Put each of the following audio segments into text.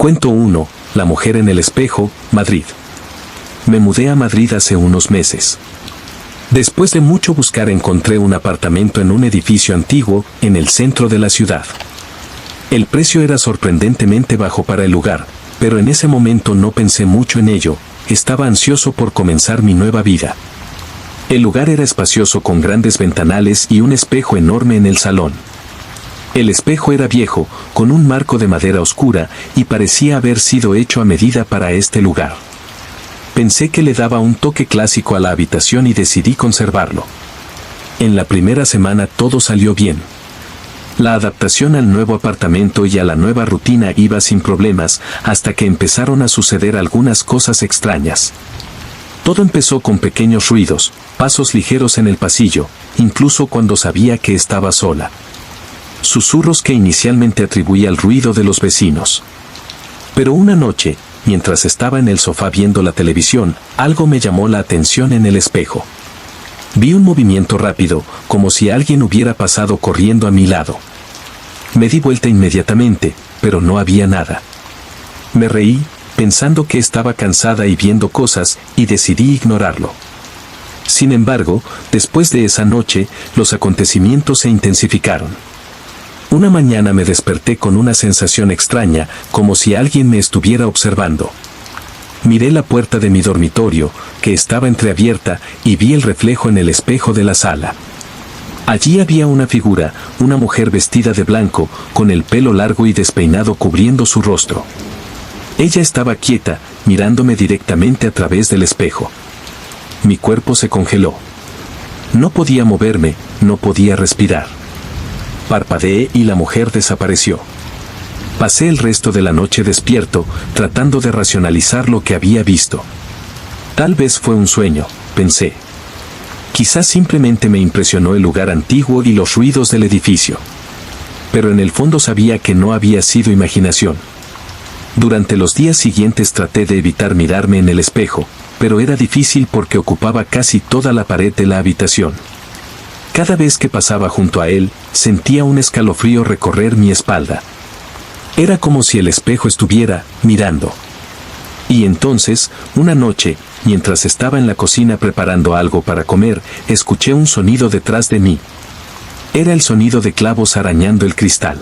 Cuento 1. La mujer en el espejo, Madrid. Me mudé a Madrid hace unos meses. Después de mucho buscar encontré un apartamento en un edificio antiguo, en el centro de la ciudad. El precio era sorprendentemente bajo para el lugar, pero en ese momento no pensé mucho en ello, estaba ansioso por comenzar mi nueva vida. El lugar era espacioso con grandes ventanales y un espejo enorme en el salón. El espejo era viejo, con un marco de madera oscura, y parecía haber sido hecho a medida para este lugar. Pensé que le daba un toque clásico a la habitación y decidí conservarlo. En la primera semana todo salió bien. La adaptación al nuevo apartamento y a la nueva rutina iba sin problemas, hasta que empezaron a suceder algunas cosas extrañas. Todo empezó con pequeños ruidos, pasos ligeros en el pasillo, incluso cuando sabía que estaba sola. Susurros que inicialmente atribuí al ruido de los vecinos. Pero una noche, mientras estaba en el sofá viendo la televisión, algo me llamó la atención en el espejo. Vi un movimiento rápido, como si alguien hubiera pasado corriendo a mi lado. Me di vuelta inmediatamente, pero no había nada. Me reí, pensando que estaba cansada y viendo cosas, y decidí ignorarlo. Sin embargo, después de esa noche, los acontecimientos se intensificaron. Una mañana me desperté con una sensación extraña, como si alguien me estuviera observando. Miré la puerta de mi dormitorio, que estaba entreabierta, y vi el reflejo en el espejo de la sala. Allí había una figura, una mujer vestida de blanco, con el pelo largo y despeinado cubriendo su rostro. Ella estaba quieta, mirándome directamente a través del espejo. Mi cuerpo se congeló. No podía moverme, no podía respirar. Parpadeé y la mujer desapareció. Pasé el resto de la noche despierto, tratando de racionalizar lo que había visto. Tal vez fue un sueño, pensé. Quizás simplemente me impresionó el lugar antiguo y los ruidos del edificio. Pero en el fondo sabía que no había sido imaginación. Durante los días siguientes traté de evitar mirarme en el espejo, pero era difícil porque ocupaba casi toda la pared de la habitación. Cada vez que pasaba junto a él, sentía un escalofrío recorrer mi espalda. Era como si el espejo estuviera mirando. Y entonces, una noche, mientras estaba en la cocina preparando algo para comer, escuché un sonido detrás de mí. Era el sonido de clavos arañando el cristal.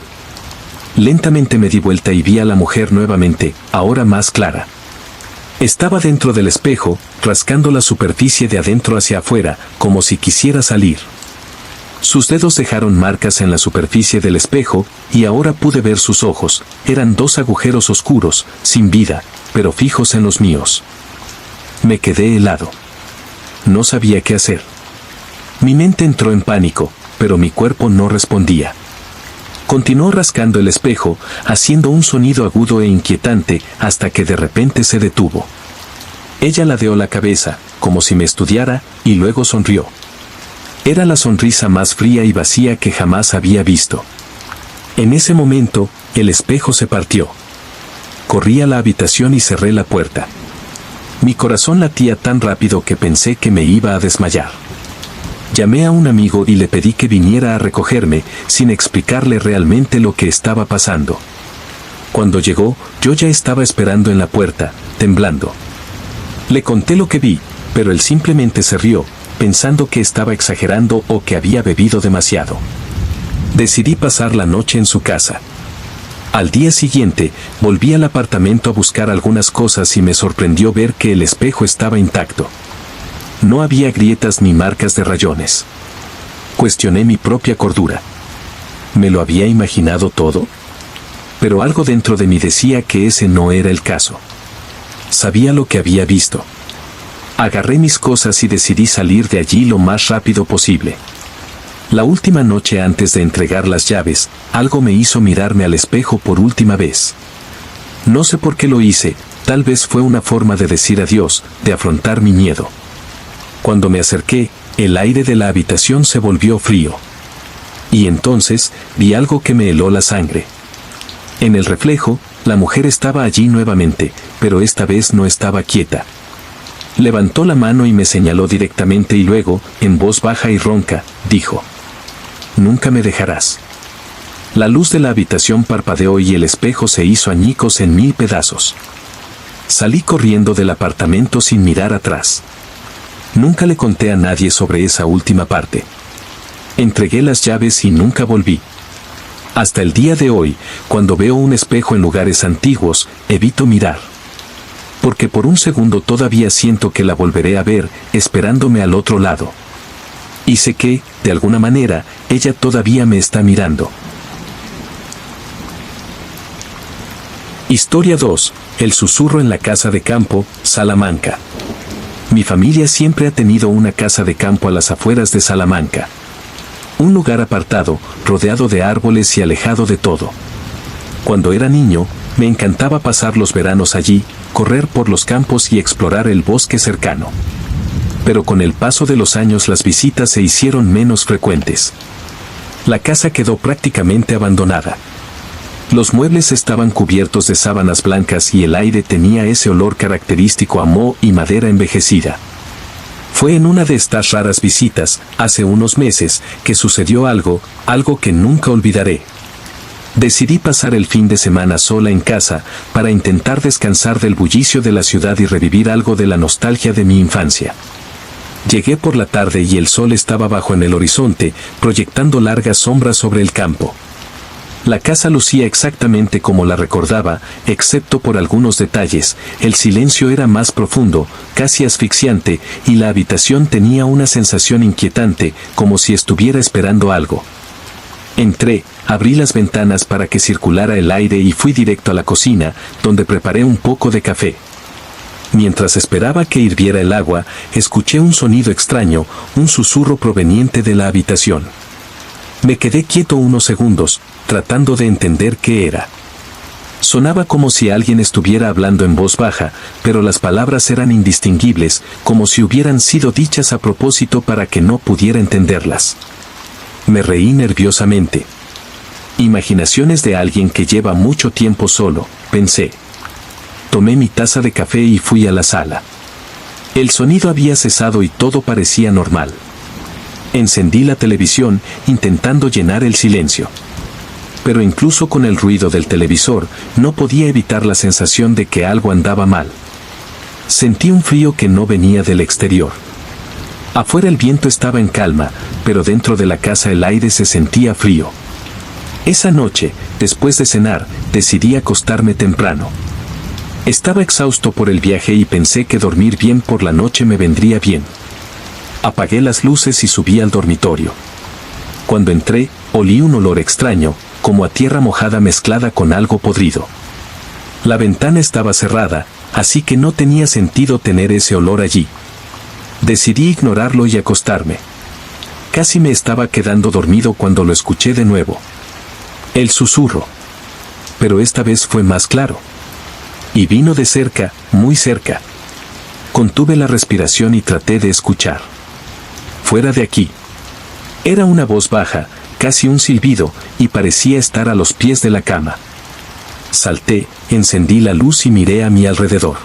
Lentamente me di vuelta y vi a la mujer nuevamente, ahora más clara. Estaba dentro del espejo, rascando la superficie de adentro hacia afuera, como si quisiera salir. Sus dedos dejaron marcas en la superficie del espejo, y ahora pude ver sus ojos. Eran dos agujeros oscuros, sin vida, pero fijos en los míos. Me quedé helado. No sabía qué hacer. Mi mente entró en pánico, pero mi cuerpo no respondía. Continuó rascando el espejo, haciendo un sonido agudo e inquietante, hasta que de repente se detuvo. Ella ladeó la cabeza, como si me estudiara, y luego sonrió. Era la sonrisa más fría y vacía que jamás había visto. En ese momento, el espejo se partió. Corrí a la habitación y cerré la puerta. Mi corazón latía tan rápido que pensé que me iba a desmayar. Llamé a un amigo y le pedí que viniera a recogerme, sin explicarle realmente lo que estaba pasando. Cuando llegó, yo ya estaba esperando en la puerta, temblando. Le conté lo que vi, pero él simplemente se rió, pensando que estaba exagerando o que había bebido demasiado. Decidí pasar la noche en su casa. Al día siguiente, volví al apartamento a buscar algunas cosas y me sorprendió ver que el espejo estaba intacto. No había grietas ni marcas de rayones. Cuestioné mi propia cordura. ¿Me lo había imaginado todo? Pero algo dentro de mí decía que ese no era el caso. Sabía lo que había visto. Agarré mis cosas y decidí salir de allí lo más rápido posible. La última noche antes de entregar las llaves, algo me hizo mirarme al espejo por última vez. No sé por qué lo hice, tal vez fue una forma de decir adiós, de afrontar mi miedo. Cuando me acerqué, el aire de la habitación se volvió frío. Y entonces, vi algo que me heló la sangre. En el reflejo, la mujer estaba allí nuevamente, pero esta vez no estaba quieta. Levantó la mano y me señaló directamente y luego, en voz baja y ronca, dijo: «Nunca me dejarás». La luz de la habitación parpadeó y el espejo se hizo añicos en 1000 pedazos. Salí corriendo del apartamento sin mirar atrás. Nunca le conté a nadie sobre esa última parte. Entregué las llaves y nunca volví. Hasta el día de hoy, cuando veo un espejo en lugares antiguos, evito mirar. Porque por un segundo todavía siento que la volveré a ver, esperándome al otro lado. Y sé que, de alguna manera, ella todavía me está mirando. Historia 2. El susurro en la casa de campo, Salamanca. Mi familia siempre ha tenido una casa de campo a las afueras de Salamanca. Un lugar apartado, rodeado de árboles y alejado de todo. Cuando era niño, me encantaba pasar los veranos allí, correr por los campos y explorar el bosque cercano. Pero con el paso de los años las visitas se hicieron menos frecuentes. La casa quedó prácticamente abandonada. Los muebles estaban cubiertos de sábanas blancas y el aire tenía ese olor característico a moho y madera envejecida. Fue en una de estas raras visitas, hace unos meses, que sucedió algo que nunca olvidaré. Decidí pasar el fin de semana sola en casa, para intentar descansar del bullicio de la ciudad y revivir algo de la nostalgia de mi infancia. Llegué por la tarde y el sol estaba bajo en el horizonte, proyectando largas sombras sobre el campo. La casa lucía exactamente como la recordaba, excepto por algunos detalles. El silencio era más profundo, casi asfixiante, y la habitación tenía una sensación inquietante, como si estuviera esperando algo. Entré, abrí las ventanas para que circulara el aire y fui directo a la cocina, donde preparé un poco de café. Mientras esperaba que hirviera el agua, escuché un sonido extraño, un susurro proveniente de la habitación. Me quedé quieto unos segundos, tratando de entender qué era. Sonaba como si alguien estuviera hablando en voz baja, pero las palabras eran indistinguibles, como si hubieran sido dichas a propósito para que no pudiera entenderlas. Me reí nerviosamente. Imaginaciones de alguien que lleva mucho tiempo solo, pensé. Tomé mi taza de café y fui a la sala. El sonido había cesado y todo parecía normal. Encendí la televisión, intentando llenar el silencio. Pero incluso con el ruido del televisor, no podía evitar la sensación de que algo andaba mal. Sentí un frío que no venía del exterior. Afuera el viento estaba en calma, pero dentro de la casa el aire se sentía frío. Esa noche, después de cenar, decidí acostarme temprano. Estaba exhausto por el viaje y pensé que dormir bien por la noche me vendría bien. Apagué las luces y subí al dormitorio. Cuando entré, olí un olor extraño, como a tierra mojada mezclada con algo podrido. La ventana estaba cerrada, así que no tenía sentido tener ese olor allí. Decidí ignorarlo y acostarme. Casi me estaba quedando dormido cuando lo escuché de nuevo. El susurro. Pero esta vez fue más claro. Y vino de cerca, muy cerca. Contuve la respiración y traté de escuchar. Fuera de aquí. Era una voz baja, casi un silbido, y parecía estar a los pies de la cama. Salté, encendí la luz y miré a mi alrededor.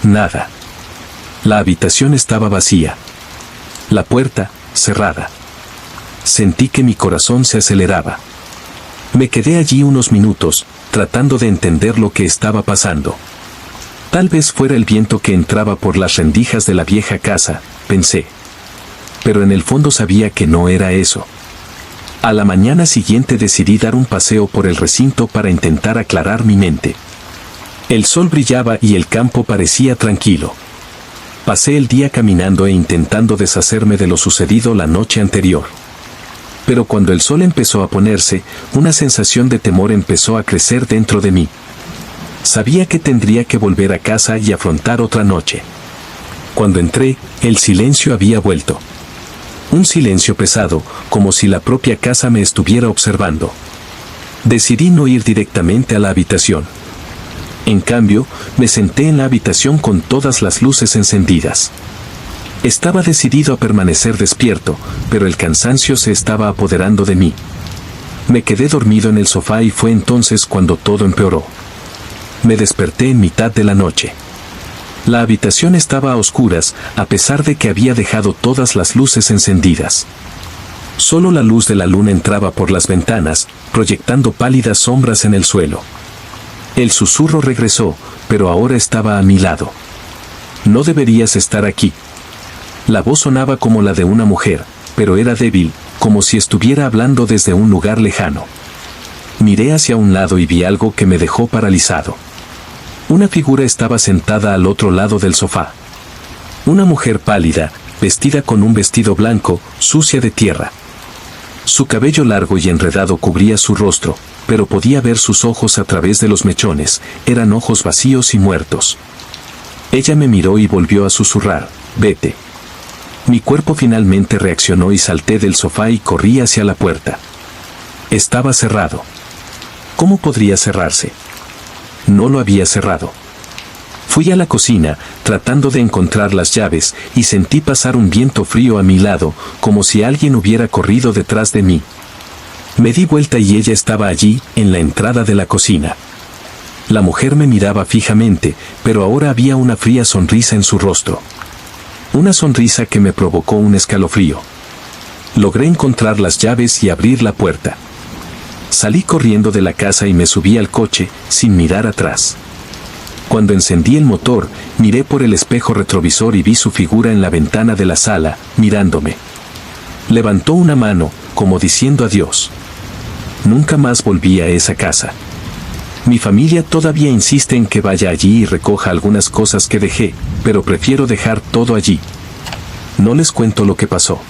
Nada. La habitación estaba vacía. La puerta, cerrada. Sentí que mi corazón se aceleraba. Me quedé allí unos minutos, tratando de entender lo que estaba pasando. Tal vez fuera el viento que entraba por las rendijas de la vieja casa, pensé. Pero en el fondo sabía que no era eso. A la mañana siguiente decidí dar un paseo por el recinto para intentar aclarar mi mente. El sol brillaba y el campo parecía tranquilo. Pasé el día caminando e intentando deshacerme de lo sucedido la noche anterior. Pero cuando el sol empezó a ponerse, una sensación de temor empezó a crecer dentro de mí. Sabía que tendría que volver a casa y afrontar otra noche. Cuando entré, el silencio había vuelto. Un silencio pesado, como si la propia casa me estuviera observando. Decidí no ir directamente a la habitación. En cambio, me senté en la habitación con todas las luces encendidas. Estaba decidido a permanecer despierto, pero el cansancio se estaba apoderando de mí. Me quedé dormido en el sofá y fue entonces cuando todo empeoró. Me desperté en mitad de la noche. La habitación estaba a oscuras, a pesar de que había dejado todas las luces encendidas. Solo la luz de la luna entraba por las ventanas, proyectando pálidas sombras en el suelo. El susurro regresó, pero ahora estaba a mi lado. No deberías estar aquí. La voz sonaba como la de una mujer, pero era débil, como si estuviera hablando desde un lugar lejano. Miré hacia un lado y vi algo que me dejó paralizado. Una figura estaba sentada al otro lado del sofá. Una mujer pálida, vestida con un vestido blanco, sucia de tierra. Su cabello largo y enredado cubría su rostro, pero podía ver sus ojos a través de los mechones, eran ojos vacíos y muertos. Ella me miró y volvió a susurrar, «Vete». Mi cuerpo finalmente reaccionó y salté del sofá y corrí hacia la puerta. Estaba cerrado. ¿Cómo podría cerrarse? No lo había cerrado. Fui a la cocina, tratando de encontrar las llaves, y sentí pasar un viento frío a mi lado, como si alguien hubiera corrido detrás de mí. Me di vuelta y ella estaba allí, en la entrada de la cocina. La mujer me miraba fijamente, pero ahora había una fría sonrisa en su rostro. Una sonrisa que me provocó un escalofrío. Logré encontrar las llaves y abrir la puerta. Salí corriendo de la casa y me subí al coche, sin mirar atrás. Cuando encendí el motor, miré por el espejo retrovisor y vi su figura en la ventana de la sala, mirándome. Levantó una mano, como diciendo adiós. Nunca más volví a esa casa. Mi familia todavía insiste en que vaya allí y recoja algunas cosas que dejé, pero prefiero dejar todo allí. No les cuento lo que pasó.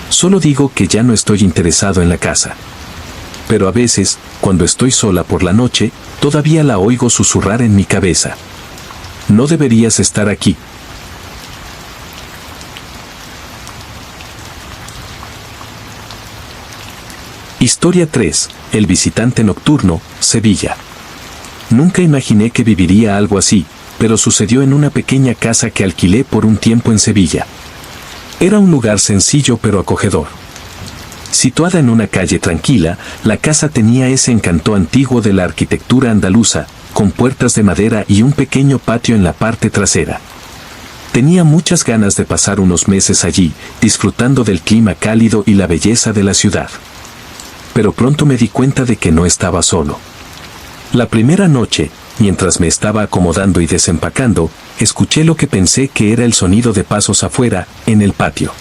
Solo digo que ya no estoy interesado en la casa. Pero a veces, cuando estoy sola por la noche, todavía la oigo susurrar en mi cabeza. No deberías estar aquí. Historia 3. El visitante nocturno, Sevilla. Nunca imaginé que viviría algo así, pero sucedió en una pequeña casa que alquilé por un tiempo en Sevilla. Era un lugar sencillo pero acogedor. Situada en una calle tranquila, la casa tenía ese encanto antiguo de la arquitectura andaluza, con puertas de madera y un pequeño patio en la parte trasera. Tenía muchas ganas de pasar unos meses allí, disfrutando del clima cálido y la belleza de la ciudad. Pero pronto me di cuenta de que no estaba solo. La primera noche, mientras me estaba acomodando y desempacando, escuché lo que pensé que era el sonido de pasos afuera, en el patio.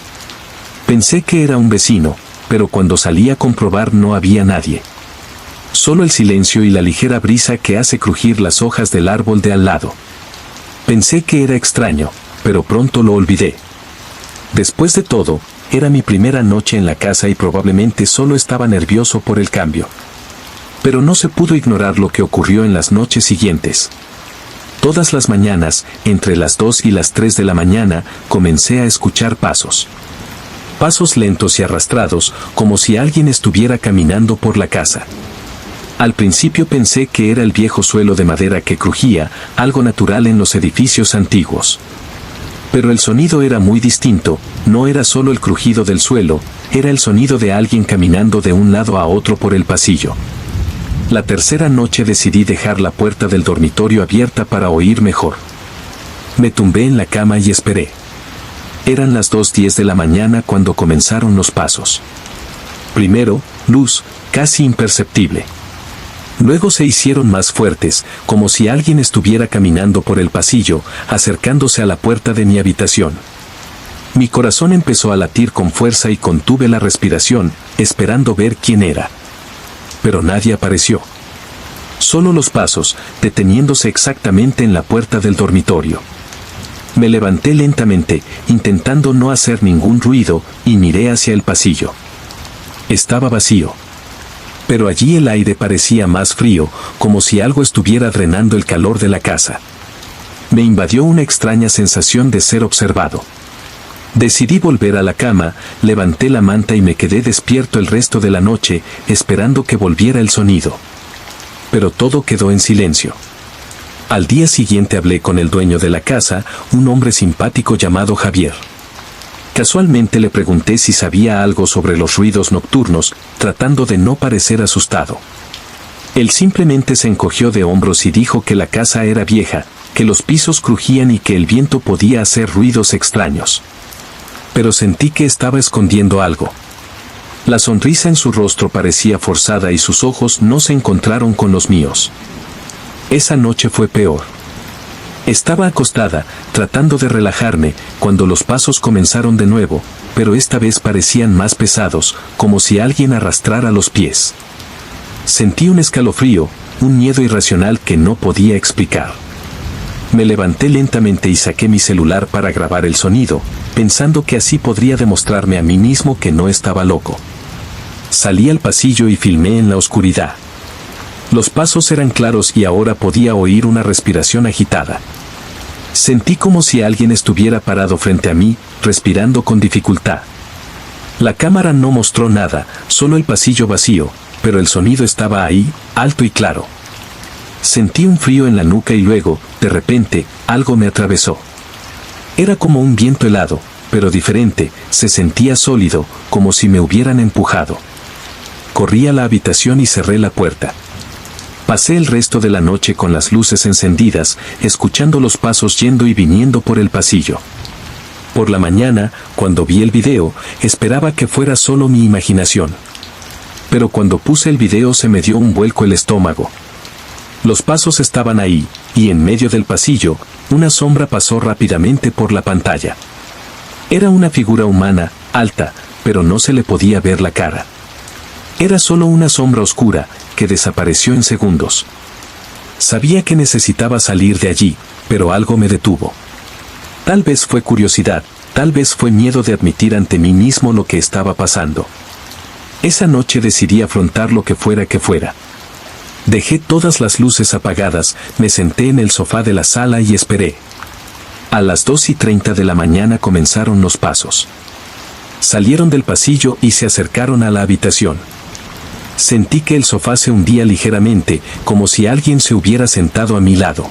Pensé que era un vecino, pero cuando salí a comprobar no había nadie. Solo el silencio y la ligera brisa que hace crujir las hojas del árbol de al lado. Pensé que era extraño, pero pronto lo olvidé. Después de todo, era mi primera noche en la casa y probablemente solo estaba nervioso por el cambio. Pero no se pudo ignorar lo que ocurrió en las noches siguientes. Todas las mañanas, entre las 2 y las 3 de la mañana, comencé a escuchar pasos. Pasos lentos y arrastrados, como si alguien estuviera caminando por la casa. Al principio pensé que era el viejo suelo de madera que crujía, algo natural en los edificios antiguos. Pero el sonido era muy distinto, no era solo el crujido del suelo, era el sonido de alguien caminando de un lado a otro por el pasillo. La tercera noche decidí dejar la puerta del dormitorio abierta para oír mejor. Me tumbé en la cama y esperé. Eran las 2:10 de la mañana cuando comenzaron los pasos. Primero, luz, casi imperceptible. Luego se hicieron más fuertes, como si alguien estuviera caminando por el pasillo, acercándose a la puerta de mi habitación. Mi corazón empezó a latir con fuerza y contuve la respiración, esperando ver quién era. Pero nadie apareció. Solo los pasos, deteniéndose exactamente en la puerta del dormitorio. Me levanté lentamente, intentando no hacer ningún ruido, y miré hacia el pasillo. Estaba vacío. Pero allí el aire parecía más frío, como si algo estuviera drenando el calor de la casa. Me invadió una extraña sensación de ser observado. Decidí volver a la cama, levanté la manta y me quedé despierto el resto de la noche, esperando que volviera el sonido. Pero todo quedó en silencio. Al día siguiente hablé con el dueño de la casa, un hombre simpático llamado Javier. Casualmente le pregunté si sabía algo sobre los ruidos nocturnos, tratando de no parecer asustado. Él simplemente se encogió de hombros y dijo que la casa era vieja, que los pisos crujían y que el viento podía hacer ruidos extraños. Pero sentí que estaba escondiendo algo. La sonrisa en su rostro parecía forzada y sus ojos no se encontraron con los míos. Esa noche fue peor. Estaba acostada, tratando de relajarme, cuando los pasos comenzaron de nuevo, pero esta vez parecían más pesados, como si alguien arrastrara los pies. Sentí un escalofrío, un miedo irracional que no podía explicar. Me levanté lentamente y saqué mi celular para grabar el sonido, pensando que así podría demostrarme a mí mismo que no estaba loco. Salí al pasillo y filmé en la oscuridad. Los pasos eran claros y ahora podía oír una respiración agitada. Sentí como si alguien estuviera parado frente a mí, respirando con dificultad. La cámara no mostró nada, solo el pasillo vacío, pero el sonido estaba ahí, alto y claro. Sentí un frío en la nuca y luego, de repente, algo me atravesó. Era como un viento helado, pero diferente, se sentía sólido, como si me hubieran empujado. Corrí a la habitación y cerré la puerta. Pasé el resto de la noche con las luces encendidas, escuchando los pasos yendo y viniendo por el pasillo. Por la mañana, cuando vi el video, esperaba que fuera solo mi imaginación. Pero cuando puse el video se me dio un vuelco el estómago. Los pasos estaban ahí, y en medio del pasillo, una sombra pasó rápidamente por la pantalla. Era una figura humana, alta, pero no se le podía ver la cara. Era solo una sombra oscura, que desapareció en segundos. Sabía que necesitaba salir de allí, pero algo me detuvo. Tal vez fue curiosidad, tal vez fue miedo de admitir ante mí mismo lo que estaba pasando. Esa noche decidí afrontar lo que fuera que fuera. Dejé todas las luces apagadas, me senté en el sofá de la sala y esperé. A las 2:30 de la mañana comenzaron los pasos. Salieron del pasillo y se acercaron a la habitación. Sentí que el sofá se hundía ligeramente, como si alguien se hubiera sentado a mi lado.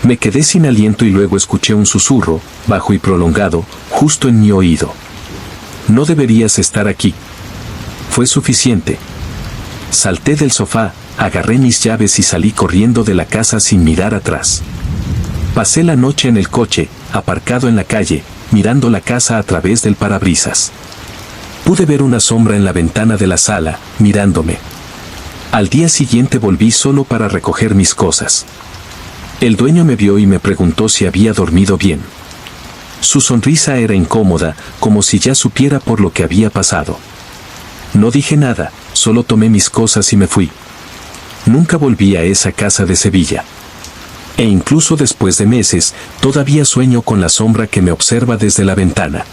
Me quedé sin aliento y luego escuché un susurro, bajo y prolongado, justo en mi oído. No deberías estar aquí. Fue suficiente. Salté del sofá, agarré mis llaves y salí corriendo de la casa sin mirar atrás. Pasé la noche en el coche, aparcado en la calle, mirando la casa a través del parabrisas. Pude ver una sombra en la ventana de la sala, mirándome. Al día siguiente volví solo para recoger mis cosas. El dueño me vio y me preguntó si había dormido bien. Su sonrisa era incómoda, como si ya supiera por lo que había pasado. No dije nada, solo tomé mis cosas y me fui. Nunca volví a esa casa de Sevilla. E incluso después de meses, todavía sueño con la sombra que me observa desde la ventana.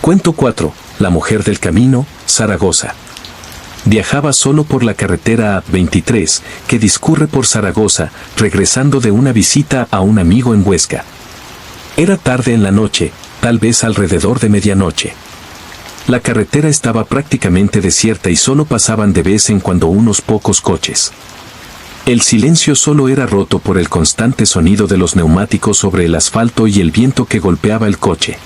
Cuento 4. La mujer del camino, Zaragoza. Viajaba solo por la carretera A23, que discurre por Zaragoza, regresando de una visita a un amigo en Huesca. Era tarde en la noche, tal vez alrededor de medianoche. La carretera estaba prácticamente desierta y solo pasaban de vez en cuando unos pocos coches. El silencio solo era roto por el constante sonido de los neumáticos sobre el asfalto y el viento que golpeaba el coche.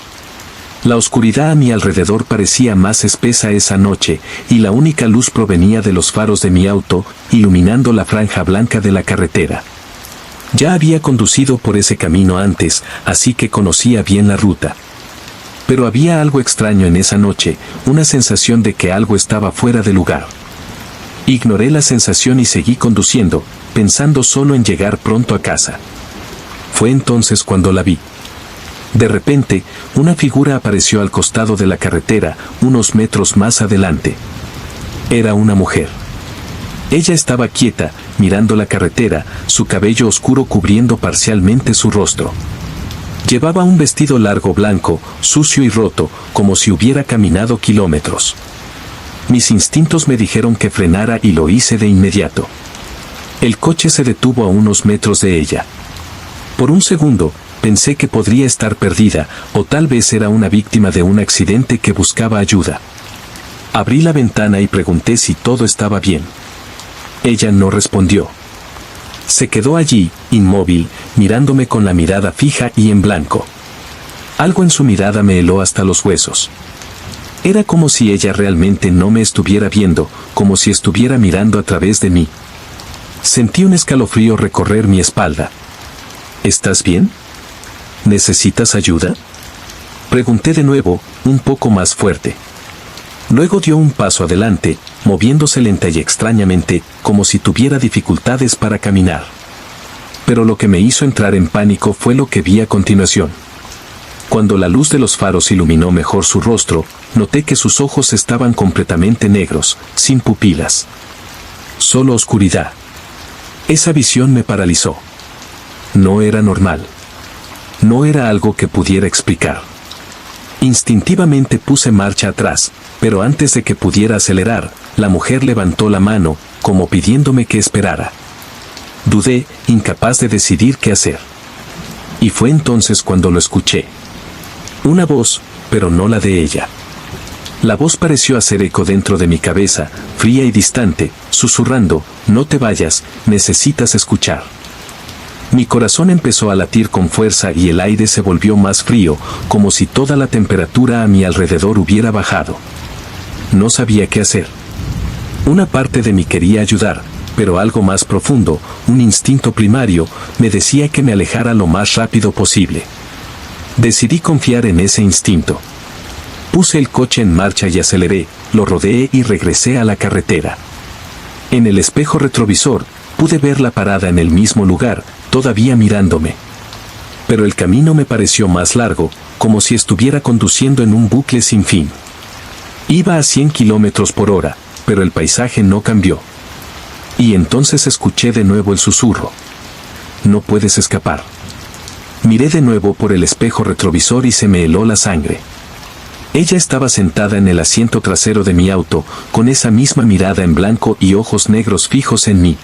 La oscuridad a mi alrededor parecía más espesa esa noche, y la única luz provenía de los faros de mi auto, iluminando la franja blanca de la carretera. Ya había conducido por ese camino antes, así que conocía bien la ruta. Pero había algo extraño en esa noche, una sensación de que algo estaba fuera de lugar. Ignoré la sensación y seguí conduciendo, pensando solo en llegar pronto a casa. Fue entonces cuando la vi. De repente, una figura apareció al costado de la carretera, unos metros más adelante. Era una mujer. Ella estaba quieta, mirando la carretera, su cabello oscuro cubriendo parcialmente su rostro. Llevaba un vestido largo blanco, sucio y roto, como si hubiera caminado kilómetros. Mis instintos me dijeron que frenara y lo hice de inmediato. El coche se detuvo a unos metros de ella. Por un segundo, pensé que podría estar perdida, o tal vez era una víctima de un accidente que buscaba ayuda. Abrí la ventana y pregunté si todo estaba bien. Ella no respondió. Se quedó allí, inmóvil, mirándome con la mirada fija y en blanco. Algo en su mirada me heló hasta los huesos. Era como si ella realmente no me estuviera viendo, como si estuviera mirando a través de mí. Sentí un escalofrío recorrer mi espalda. ¿Estás bien? ¿Necesitas ayuda? Pregunté de nuevo, un poco más fuerte. Luego dio un paso adelante, moviéndose lenta y extrañamente, como si tuviera dificultades para caminar. Pero lo que me hizo entrar en pánico fue lo que vi a continuación. Cuando la luz de los faros iluminó mejor su rostro, noté que sus ojos estaban completamente negros, sin pupilas. Solo oscuridad. Esa visión me paralizó. No era normal. No era algo que pudiera explicar. Instintivamente puse marcha atrás, pero antes de que pudiera acelerar, la mujer levantó la mano, como pidiéndome que esperara. Dudé, incapaz de decidir qué hacer. Y fue entonces cuando lo escuché. Una voz, pero no la de ella. La voz pareció hacer eco dentro de mi cabeza, fría y distante, susurrando, «No te vayas, necesitas escuchar». Mi corazón empezó a latir con fuerza y el aire se volvió más frío, como si toda la temperatura a mi alrededor hubiera bajado. No sabía qué hacer. Una parte de mí quería ayudar, pero algo más profundo, un instinto primario, me decía que me alejara lo más rápido posible. Decidí confiar en ese instinto. Puse el coche en marcha y aceleré, lo rodeé y regresé a la carretera. En el espejo retrovisor, pude verla parada en el mismo lugar, todavía mirándome. Pero el camino me pareció más largo, como si estuviera conduciendo en un bucle sin fin. Iba a 100 kilómetros por hora, pero el paisaje no cambió. Y entonces escuché de nuevo el susurro. No puedes escapar. Miré de nuevo por el espejo retrovisor y se me heló la sangre. Ella estaba sentada en el asiento trasero de mi auto, con esa misma mirada en blanco y ojos negros fijos en mí.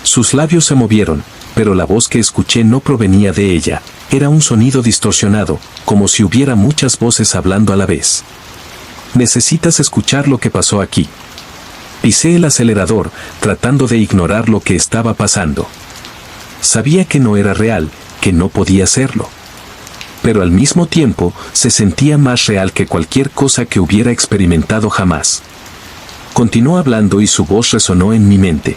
Sus labios se movieron, pero la voz que escuché no provenía de ella, era un sonido distorsionado, como si hubiera muchas voces hablando a la vez. Necesitas escuchar lo que pasó aquí. Pisé el acelerador, tratando de ignorar lo que estaba pasando. Sabía que no era real, que no podía serlo. Pero al mismo tiempo, se sentía más real que cualquier cosa que hubiera experimentado jamás. Continuó hablando y su voz resonó en mi mente.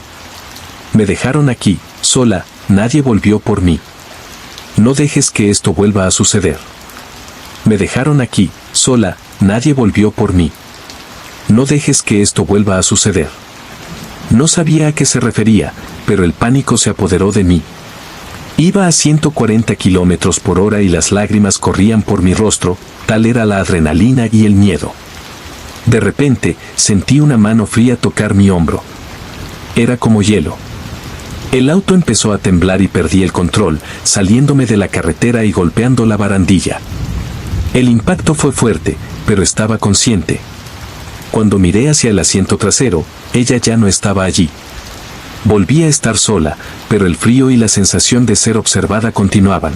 Me dejaron aquí, sola, nadie volvió por mí. No dejes que esto vuelva a suceder. Me dejaron aquí, sola, nadie volvió por mí. No dejes que esto vuelva a suceder. No sabía a qué se refería, pero el pánico se apoderó de mí. Iba a 140 kilómetros por hora y las lágrimas corrían por mi rostro, tal era la adrenalina y el miedo. De repente, sentí una mano fría tocar mi hombro. Era como hielo. El auto empezó a temblar y perdí el control, saliéndome de la carretera y golpeando la barandilla. El impacto fue fuerte, pero estaba consciente. Cuando miré hacia el asiento trasero, ella ya no estaba allí. Volví a estar sola, pero el frío y la sensación de ser observada continuaban.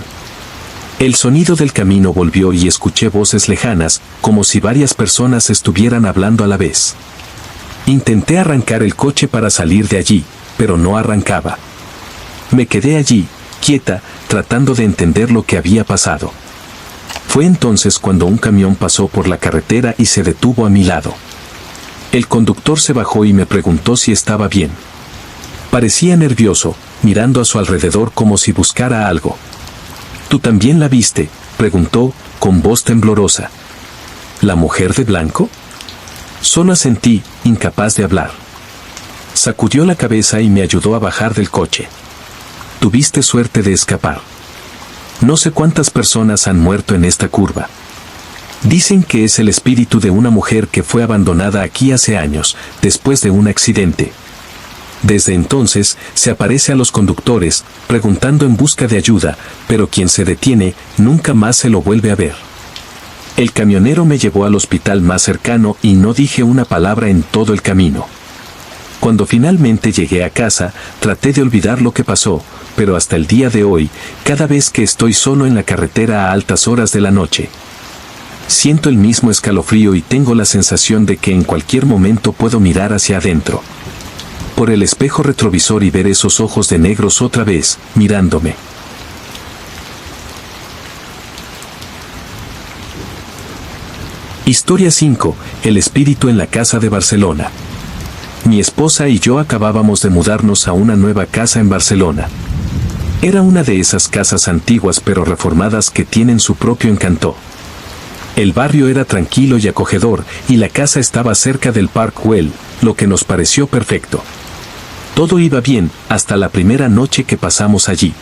El sonido del camino volvió y escuché voces lejanas, como si varias personas estuvieran hablando a la vez. Intenté arrancar el coche para salir de allí, pero no arrancaba. Me quedé allí, quieta, tratando de entender lo que había pasado. Fue entonces cuando un camión pasó por la carretera y se detuvo a mi lado. El conductor se bajó y me preguntó si estaba bien. Parecía nervioso, mirando a su alrededor como si buscara algo. ¿Tú también la viste?, preguntó, con voz temblorosa. ¿La mujer de blanco? Solo asentí, incapaz de hablar. Sacudió la cabeza y me ayudó a bajar del coche. Tuviste suerte de escapar. No sé cuántas personas han muerto en esta curva. Dicen que es el espíritu de una mujer que fue abandonada aquí hace años, después de un accidente. Desde entonces, se aparece a los conductores, preguntando en busca de ayuda, pero quien se detiene, nunca más se lo vuelve a ver. El camionero me llevó al hospital más cercano y no dije una palabra en todo el camino. Cuando finalmente llegué a casa, traté de olvidar lo que pasó, pero hasta el día de hoy, cada vez que estoy solo en la carretera a altas horas de la noche, siento el mismo escalofrío y tengo la sensación de que en cualquier momento puedo mirar hacia adentro, por el espejo retrovisor y ver esos ojos de negros otra vez, mirándome. Historia 5. El espíritu en la casa de Barcelona. Mi esposa y yo acabábamos de mudarnos a una nueva casa en Barcelona. Era una de esas casas antiguas pero reformadas que tienen su propio encanto. El barrio era tranquilo y acogedor, y la casa estaba cerca del Park Güell, lo que nos pareció perfecto. Todo iba bien, hasta la primera noche que pasamos allí.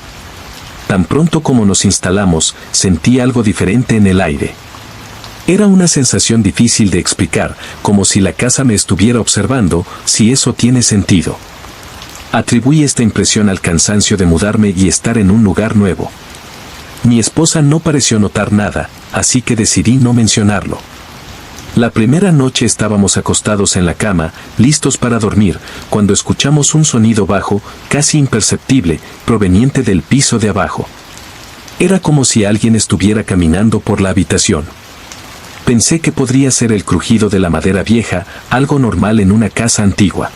Tan pronto como nos instalamos, sentí algo diferente en el aire. Era una sensación difícil de explicar, como si la casa me estuviera observando, si eso tiene sentido. Atribuí esta impresión al cansancio de mudarme y estar en un lugar nuevo. Mi esposa no pareció notar nada, así que decidí no mencionarlo. La primera noche estábamos acostados en la cama, listos para dormir, cuando escuchamos un sonido bajo, casi imperceptible, proveniente del piso de abajo. Era como si alguien estuviera caminando por la habitación. Pensé que podría ser el crujido de la madera vieja, algo normal en una casa antigua.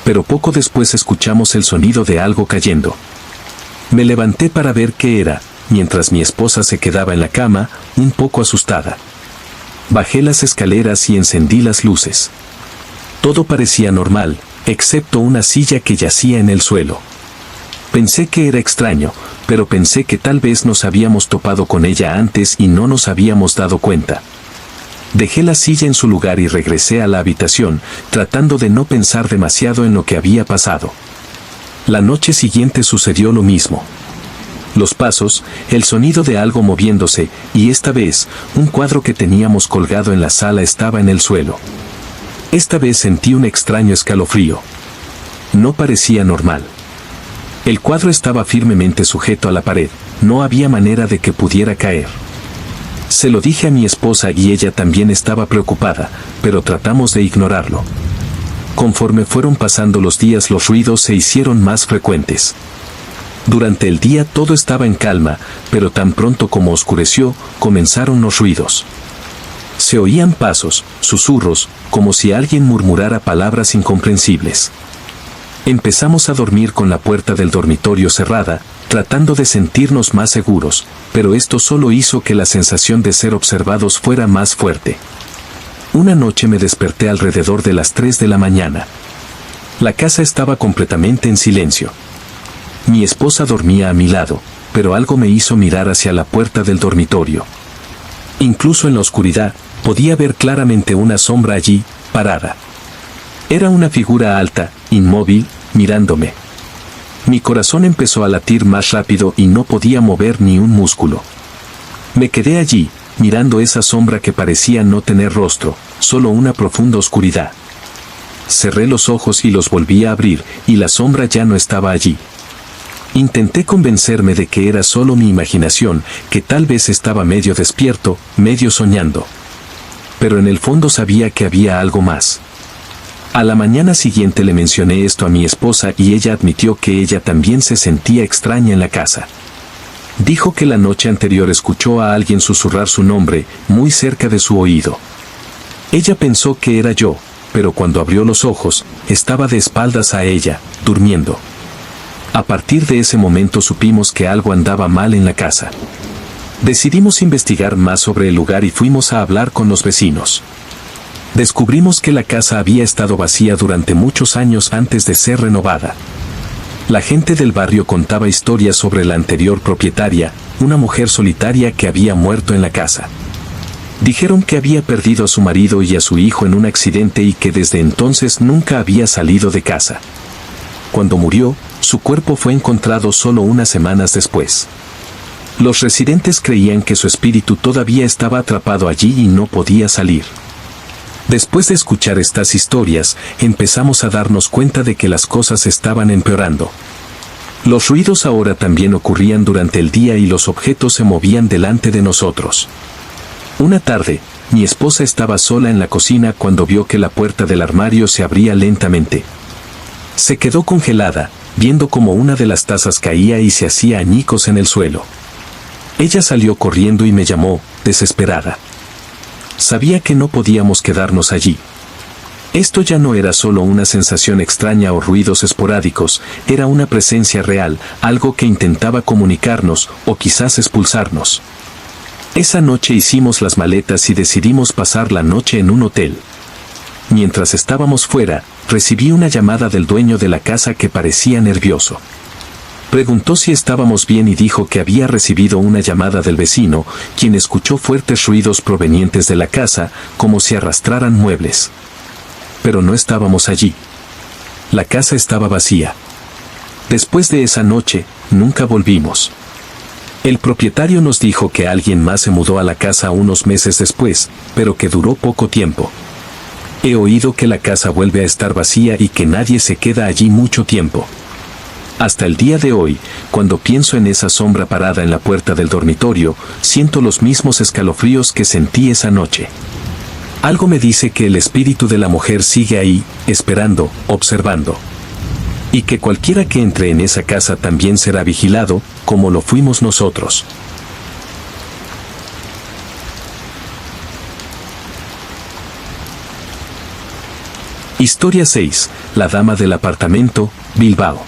Pero poco después escuchamos el sonido de algo cayendo. Me levanté para ver qué era, mientras mi esposa se quedaba en la cama, un poco asustada. Bajé las escaleras y encendí las luces. Todo parecía normal, excepto una silla que yacía en el suelo. Pensé que era extraño, pero pensé que tal vez nos habíamos topado con ella antes y no nos habíamos dado cuenta. Dejé la silla en su lugar y regresé a la habitación, tratando de no pensar demasiado en lo que había pasado. La noche siguiente sucedió lo mismo. Los pasos, el sonido de algo moviéndose, y esta vez, un cuadro que teníamos colgado en la sala estaba en el suelo. Esta vez sentí un extraño escalofrío. No parecía normal. El cuadro estaba firmemente sujeto a la pared, no había manera de que pudiera caer. Se lo dije a mi esposa y ella también estaba preocupada, pero tratamos de ignorarlo. Conforme fueron pasando los días, los ruidos se hicieron más frecuentes. Durante el día todo estaba en calma, pero tan pronto como oscureció, comenzaron los ruidos. Se oían pasos, susurros, como si alguien murmurara palabras incomprensibles. Empezamos a dormir con la puerta del dormitorio cerrada, tratando de sentirnos más seguros, pero esto solo hizo que la sensación de ser observados fuera más fuerte. Una noche me desperté alrededor de las 3 de la mañana. La casa estaba completamente en silencio. Mi esposa dormía a mi lado, pero algo me hizo mirar hacia la puerta del dormitorio. Incluso en la oscuridad, podía ver claramente una sombra allí, parada. Era una figura alta, inmóvil, mirándome. Mi corazón empezó a latir más rápido y no podía mover ni un músculo. Me quedé allí, mirando esa sombra que parecía no tener rostro, solo una profunda oscuridad. Cerré los ojos y los volví a abrir, y la sombra ya no estaba allí. Intenté convencerme de que era solo mi imaginación, que tal vez estaba medio despierto, medio soñando. Pero en el fondo sabía que había algo más. A la mañana siguiente le mencioné esto a mi esposa y ella admitió que ella también se sentía extraña en la casa. Dijo que la noche anterior escuchó a alguien susurrar su nombre, muy cerca de su oído. Ella pensó que era yo, pero cuando abrió los ojos, estaba de espaldas a ella, durmiendo. A partir de ese momento supimos que algo andaba mal en la casa. Decidimos investigar más sobre el lugar y fuimos a hablar con los vecinos. Descubrimos que la casa había estado vacía durante muchos años antes de ser renovada. La gente del barrio contaba historias sobre la anterior propietaria, una mujer solitaria que había muerto en la casa. Dijeron que había perdido a su marido y a su hijo en un accidente y que desde entonces nunca había salido de casa. Cuando murió, su cuerpo fue encontrado solo unas semanas después. Los residentes creían que su espíritu todavía estaba atrapado allí y no podía salir. Después de escuchar estas historias, empezamos a darnos cuenta de que las cosas estaban empeorando. Los ruidos ahora también ocurrían durante el día y los objetos se movían delante de nosotros. Una tarde, mi esposa estaba sola en la cocina cuando vio que la puerta del armario se abría lentamente. Se quedó congelada, viendo cómo una de las tazas caía y se hacía añicos en el suelo. Ella salió corriendo y me llamó, desesperada. Sabía que no podíamos quedarnos allí. Esto ya no era solo una sensación extraña o ruidos esporádicos, era una presencia real, algo que intentaba comunicarnos o quizás expulsarnos. Esa noche hicimos las maletas y decidimos pasar la noche en un hotel. Mientras estábamos fuera, recibí una llamada del dueño de la casa que parecía nervioso. Preguntó si estábamos bien y dijo que había recibido una llamada del vecino, quien escuchó fuertes ruidos provenientes de la casa, como si arrastraran muebles. Pero no estábamos allí. La casa estaba vacía. Después de esa noche, nunca volvimos. El propietario nos dijo que alguien más se mudó a la casa unos meses después, pero que duró poco tiempo. He oído que la casa vuelve a estar vacía y que nadie se queda allí mucho tiempo. Hasta el día de hoy, cuando pienso en esa sombra parada en la puerta del dormitorio, siento los mismos escalofríos que sentí esa noche. Algo me dice que el espíritu de la mujer sigue ahí, esperando, observando. Y que cualquiera que entre en esa casa también será vigilado, como lo fuimos nosotros. Historia 6. La dama del apartamento, Bilbao.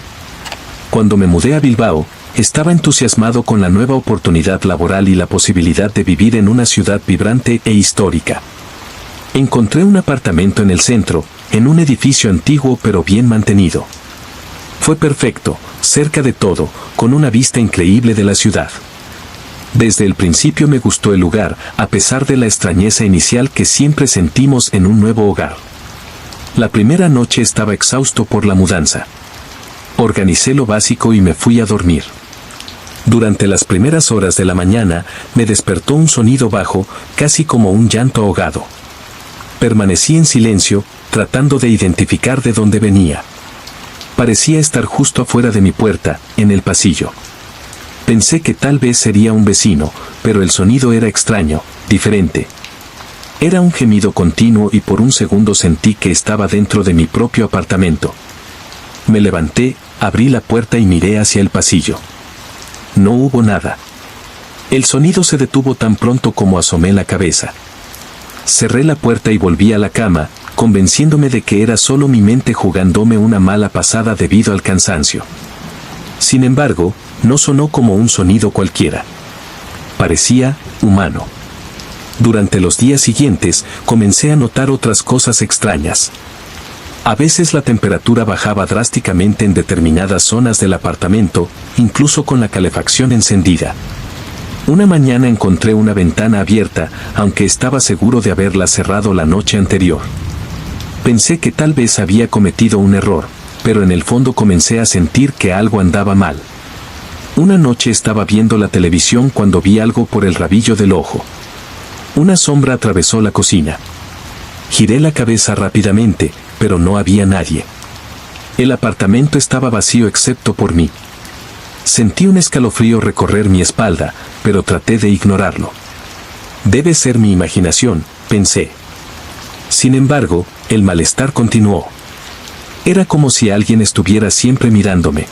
Cuando me mudé a Bilbao, estaba entusiasmado con la nueva oportunidad laboral y la posibilidad de vivir en una ciudad vibrante e histórica. Encontré un apartamento en el centro, en un edificio antiguo pero bien mantenido. Fue perfecto, cerca de todo, con una vista increíble de la ciudad. Desde el principio me gustó el lugar, a pesar de la extrañeza inicial que siempre sentimos en un nuevo hogar. La primera noche estaba exhausto por la mudanza. Organicé lo básico y me fui a dormir. Durante las primeras horas de la mañana, me despertó un sonido bajo, casi como un llanto ahogado. Permanecí en silencio, tratando de identificar de dónde venía. Parecía estar justo afuera de mi puerta, en el pasillo. Pensé que tal vez sería un vecino, pero el sonido era extraño, diferente. Era un gemido continuo y por un segundo sentí que estaba dentro de mi propio apartamento. Me levanté, abrí la puerta y miré hacia el pasillo. No hubo nada. El sonido se detuvo tan pronto como asomé la cabeza. Cerré la puerta y volví a la cama, convenciéndome de que era solo mi mente jugándome una mala pasada debido al cansancio. Sin embargo, no sonó como un sonido cualquiera. Parecía humano. Durante los días siguientes, comencé a notar otras cosas extrañas. A veces la temperatura bajaba drásticamente en determinadas zonas del apartamento, incluso con la calefacción encendida. Una mañana encontré una ventana abierta, aunque estaba seguro de haberla cerrado la noche anterior. Pensé que tal vez había cometido un error, pero en el fondo comencé a sentir que algo andaba mal. Una noche estaba viendo la televisión cuando vi algo por el rabillo del ojo. Una sombra atravesó la cocina. Giré la cabeza rápidamente, pero no había nadie. El apartamento estaba vacío excepto por mí. Sentí un escalofrío recorrer mi espalda, pero traté de ignorarlo. Debe ser mi imaginación, pensé. Sin embargo, el malestar continuó. Era como si alguien estuviera siempre mirándome.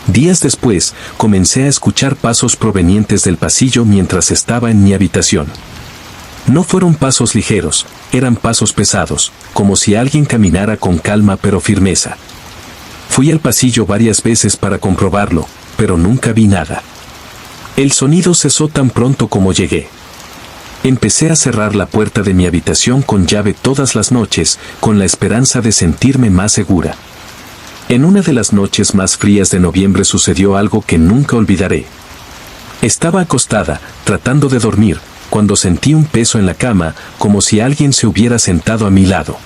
Días después, comencé a escuchar pasos provenientes del pasillo mientras estaba en mi habitación. No fueron pasos ligeros, eran pasos pesados, como si alguien caminara con calma pero firmeza. Fui al pasillo varias veces para comprobarlo, pero nunca vi nada. El sonido cesó tan pronto como llegué. Empecé a cerrar la puerta de mi habitación con llave todas las noches, con la esperanza de sentirme más segura. En una de las noches más frías de noviembre sucedió algo que nunca olvidaré. Estaba acostada, tratando de dormir, cuando sentí un peso en la cama, como si alguien se hubiera sentado a mi lado.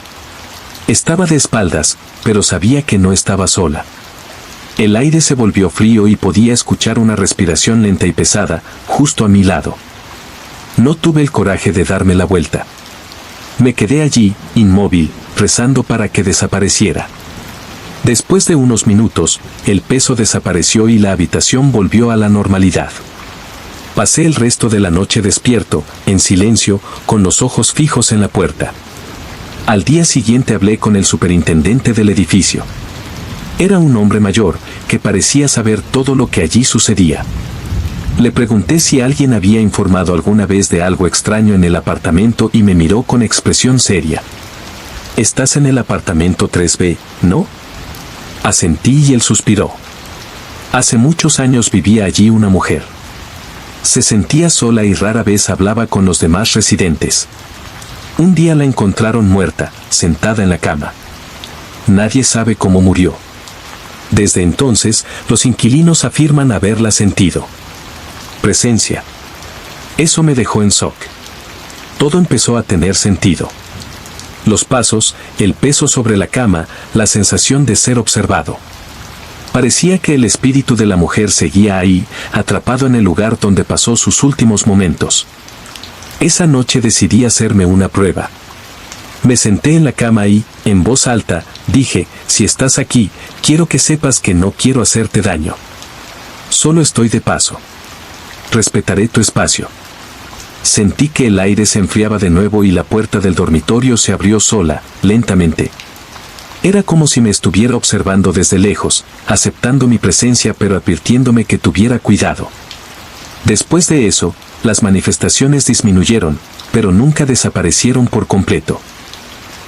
Estaba de espaldas, pero sabía que no estaba sola. El aire se volvió frío y podía escuchar una respiración lenta y pesada, justo a mi lado. No tuve el coraje de darme la vuelta. Me quedé allí, inmóvil, rezando para que desapareciera. Después de unos minutos, el peso desapareció y la habitación volvió a la normalidad. Pasé el resto de la noche despierto, en silencio, con los ojos fijos en la puerta. Al día siguiente hablé con el superintendente del edificio. Era un hombre mayor, que parecía saber todo lo que allí sucedía. Le pregunté si alguien había informado alguna vez de algo extraño en el apartamento y me miró con expresión seria. «Estás en el apartamento 3B, ¿no?». Asentí y él suspiró. Hace muchos años vivía allí una mujer. Se sentía sola y rara vez hablaba con los demás residentes. Un día la encontraron muerta, sentada en la cama. Nadie sabe cómo murió. Desde entonces, los inquilinos afirman haberla sentido. Presencia. Eso me dejó en shock. Todo empezó a tener sentido. Los pasos, el peso sobre la cama, la sensación de ser observado. Parecía que el espíritu de la mujer seguía ahí, atrapado en el lugar donde pasó sus últimos momentos. Esa noche decidí hacerme una prueba. Me senté en la cama y, en voz alta, dije, si estás aquí, quiero que sepas que no quiero hacerte daño. Solo estoy de paso. Respetaré tu espacio. Sentí que el aire se enfriaba de nuevo y la puerta del dormitorio se abrió sola, lentamente. Era como si me estuviera observando desde lejos, aceptando mi presencia pero advirtiéndome que tuviera cuidado. Después de eso, las manifestaciones disminuyeron, pero nunca desaparecieron por completo.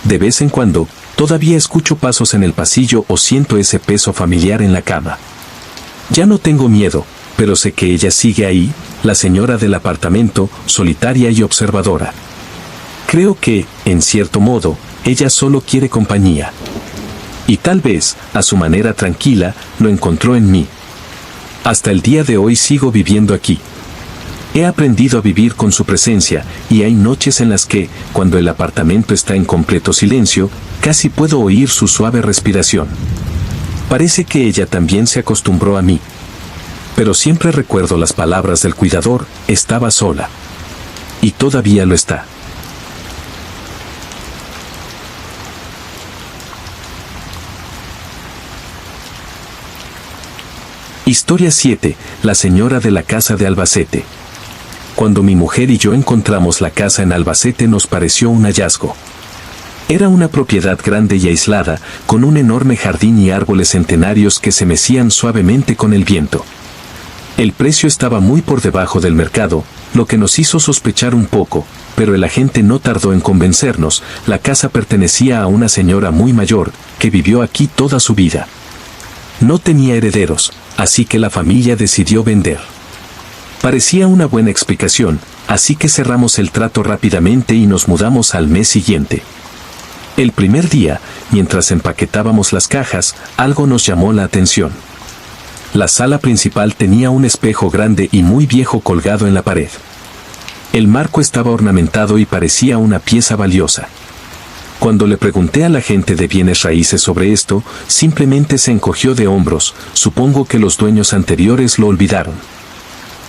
De vez en cuando, todavía escucho pasos en el pasillo o siento ese peso familiar en la cama. Ya no tengo miedo, pero sé que ella sigue ahí, la señora del apartamento, solitaria y observadora. Creo que, en cierto modo, ella solo quiere compañía. Y tal vez, a su manera tranquila, lo encontró en mí. Hasta el día de hoy sigo viviendo aquí. He aprendido a vivir con su presencia, y hay noches en las que, cuando el apartamento está en completo silencio, casi puedo oír su suave respiración. Parece que ella también se acostumbró a mí. Pero siempre recuerdo las palabras del cuidador, estaba sola. Y todavía lo está. Historia 7. La señora de la casa de Albacete. Cuando mi mujer y yo encontramos la casa en Albacete nos pareció un hallazgo. Era una propiedad grande y aislada, con un enorme jardín y árboles centenarios que se mecían suavemente con el viento. El precio estaba muy por debajo del mercado, lo que nos hizo sospechar un poco, pero el agente no tardó en convencernos. La casa pertenecía a una señora muy mayor, que vivió aquí toda su vida. No tenía herederos, así que la familia decidió vender. Parecía una buena explicación, así que cerramos el trato rápidamente y nos mudamos al mes siguiente. El primer día, mientras empaquetábamos las cajas, algo nos llamó la atención. La sala principal tenía un espejo grande y muy viejo colgado en la pared. El marco estaba ornamentado y parecía una pieza valiosa. Cuando le pregunté a la gente de bienes raíces sobre esto, simplemente se encogió de hombros. Supongo que los dueños anteriores lo olvidaron.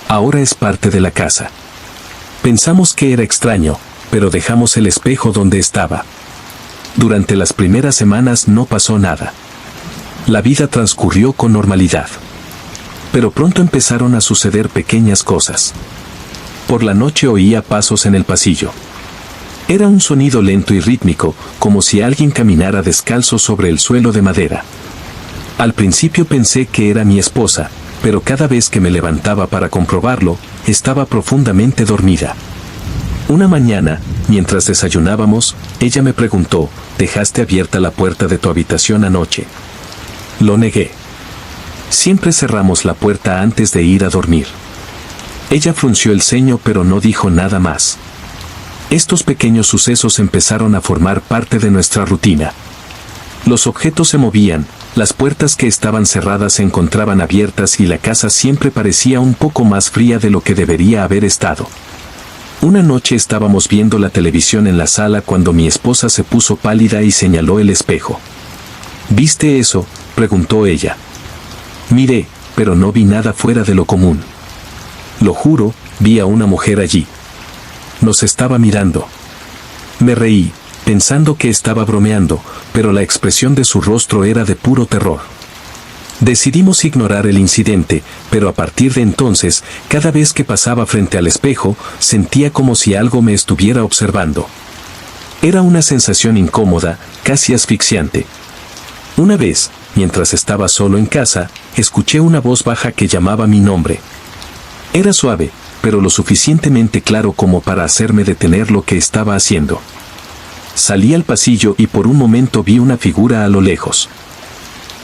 Ahora es parte de la casa. Pensamos que era extraño, pero dejamos el espejo donde estaba. Durante las primeras semanas no pasó nada. La vida transcurrió con normalidad. Pero pronto empezaron a suceder pequeñas cosas. Por la noche oía pasos en el pasillo. Era un sonido lento y rítmico, como si alguien caminara descalzo sobre el suelo de madera. Al principio pensé que era mi esposa, pero cada vez que me levantaba para comprobarlo, estaba profundamente dormida. Una mañana, mientras desayunábamos, ella me preguntó, ¿dejaste abierta la puerta de tu habitación anoche? Lo negué. Siempre cerramos la puerta antes de ir a dormir. Ella frunció el ceño pero no dijo nada más. Estos pequeños sucesos empezaron a formar parte de nuestra rutina. Los objetos se movían, las puertas que estaban cerradas se encontraban abiertas y la casa siempre parecía un poco más fría de lo que debería haber estado. Una noche estábamos viendo la televisión en la sala cuando mi esposa se puso pálida y señaló el espejo. ¿Viste eso?, preguntó ella. Miré, pero no vi nada fuera de lo común. Lo juro, vi a una mujer allí. Nos estaba mirando. Me reí, pensando que estaba bromeando, pero la expresión de su rostro era de puro terror. Decidimos ignorar el incidente, pero a partir de entonces, cada vez que pasaba frente al espejo, sentía como si algo me estuviera observando. Era una sensación incómoda, casi asfixiante. Una vez, mientras estaba solo en casa, escuché una voz baja que llamaba mi nombre. Era suave, pero lo suficientemente claro como para hacerme detener lo que estaba haciendo. Salí al pasillo y por un momento vi una figura a lo lejos.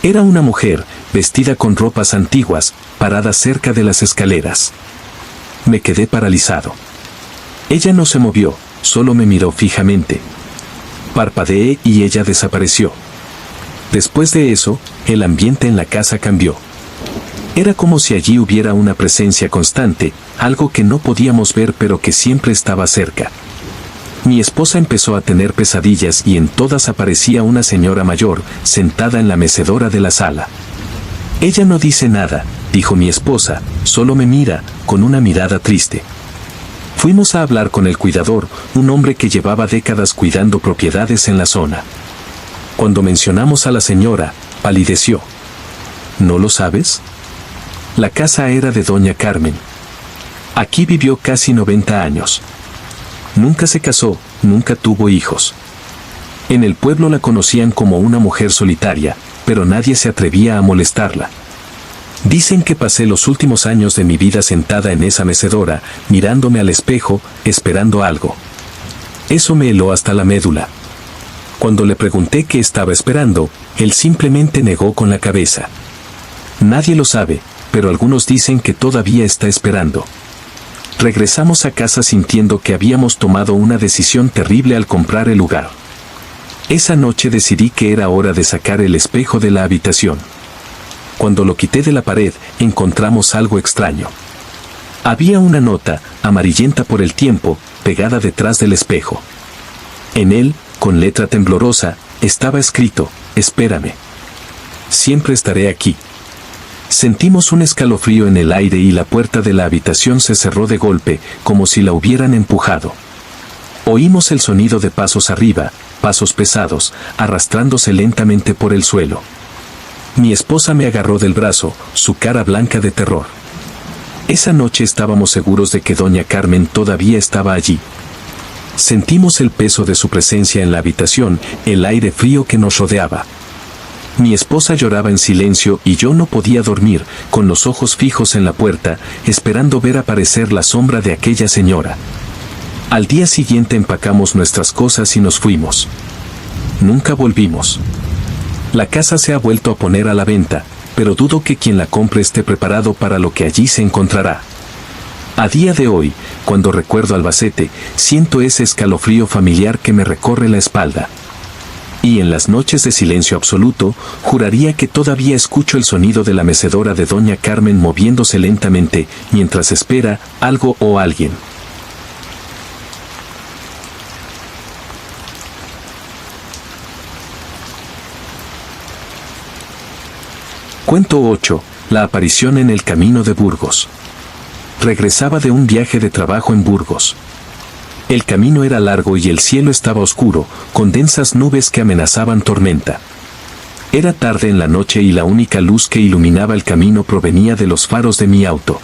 Era una mujer, vestida con ropas antiguas, parada cerca de las escaleras. Me quedé paralizado. Ella no se movió, solo me miró fijamente. Parpadeé y ella desapareció. Después de eso, el ambiente en la casa cambió. Era como si allí hubiera una presencia constante, algo que no podíamos ver pero que siempre estaba cerca. Mi esposa empezó a tener pesadillas y en todas aparecía una señora mayor, sentada en la mecedora de la sala. Ella no dice nada, dijo mi esposa, solo me mira, con una mirada triste. Fuimos a hablar con el cuidador, un hombre que llevaba décadas cuidando propiedades en la zona. Cuando mencionamos a la señora, palideció. ¿No lo sabes? La casa era de doña Carmen. Aquí vivió casi 90 años. Nunca se casó, nunca tuvo hijos. En el pueblo la conocían como una mujer solitaria, pero nadie se atrevía a molestarla. Dicen que pasé los últimos años de mi vida sentada en esa mecedora, mirándome al espejo, esperando algo. Eso me heló hasta la médula. Cuando le pregunté qué estaba esperando, él simplemente negó con la cabeza. Nadie lo sabe, pero algunos dicen que todavía está esperando. Regresamos a casa sintiendo que habíamos tomado una decisión terrible al comprar el lugar. Esa noche decidí que era hora de sacar el espejo de la habitación. Cuando lo quité de la pared, encontramos algo extraño. Había una nota, amarillenta por el tiempo, pegada detrás del espejo. En él, con letra temblorosa, estaba escrito: «Espérame. Siempre estaré aquí». Sentimos un escalofrío en el aire y la puerta de la habitación se cerró de golpe, como si la hubieran empujado. Oímos el sonido de pasos arriba, pasos pesados, arrastrándose lentamente por el suelo. Mi esposa me agarró del brazo, su cara blanca de terror. Esa noche estábamos seguros de que doña Carmen todavía estaba allí. Sentimos el peso de su presencia en la habitación, el aire frío que nos rodeaba. Mi esposa lloraba en silencio y yo no podía dormir, con los ojos fijos en la puerta, esperando ver aparecer la sombra de aquella señora. Al día siguiente empacamos nuestras cosas y nos fuimos. Nunca volvimos. La casa se ha vuelto a poner a la venta, pero dudo que quien la compre esté preparado para lo que allí se encontrará. A día de hoy, cuando recuerdo Albacete, siento ese escalofrío familiar que me recorre la espalda. Y en las noches de silencio absoluto, juraría que todavía escucho el sonido de la mecedora de doña Carmen moviéndose lentamente, mientras espera algo o alguien. Cuento 8. La aparición en el camino de Burgos. Regresaba de un viaje de trabajo en Burgos. El camino era largo y el cielo estaba oscuro, con densas nubes que amenazaban tormenta. Era tarde en la noche y la única luz que iluminaba el camino provenía de los faros de mi auto.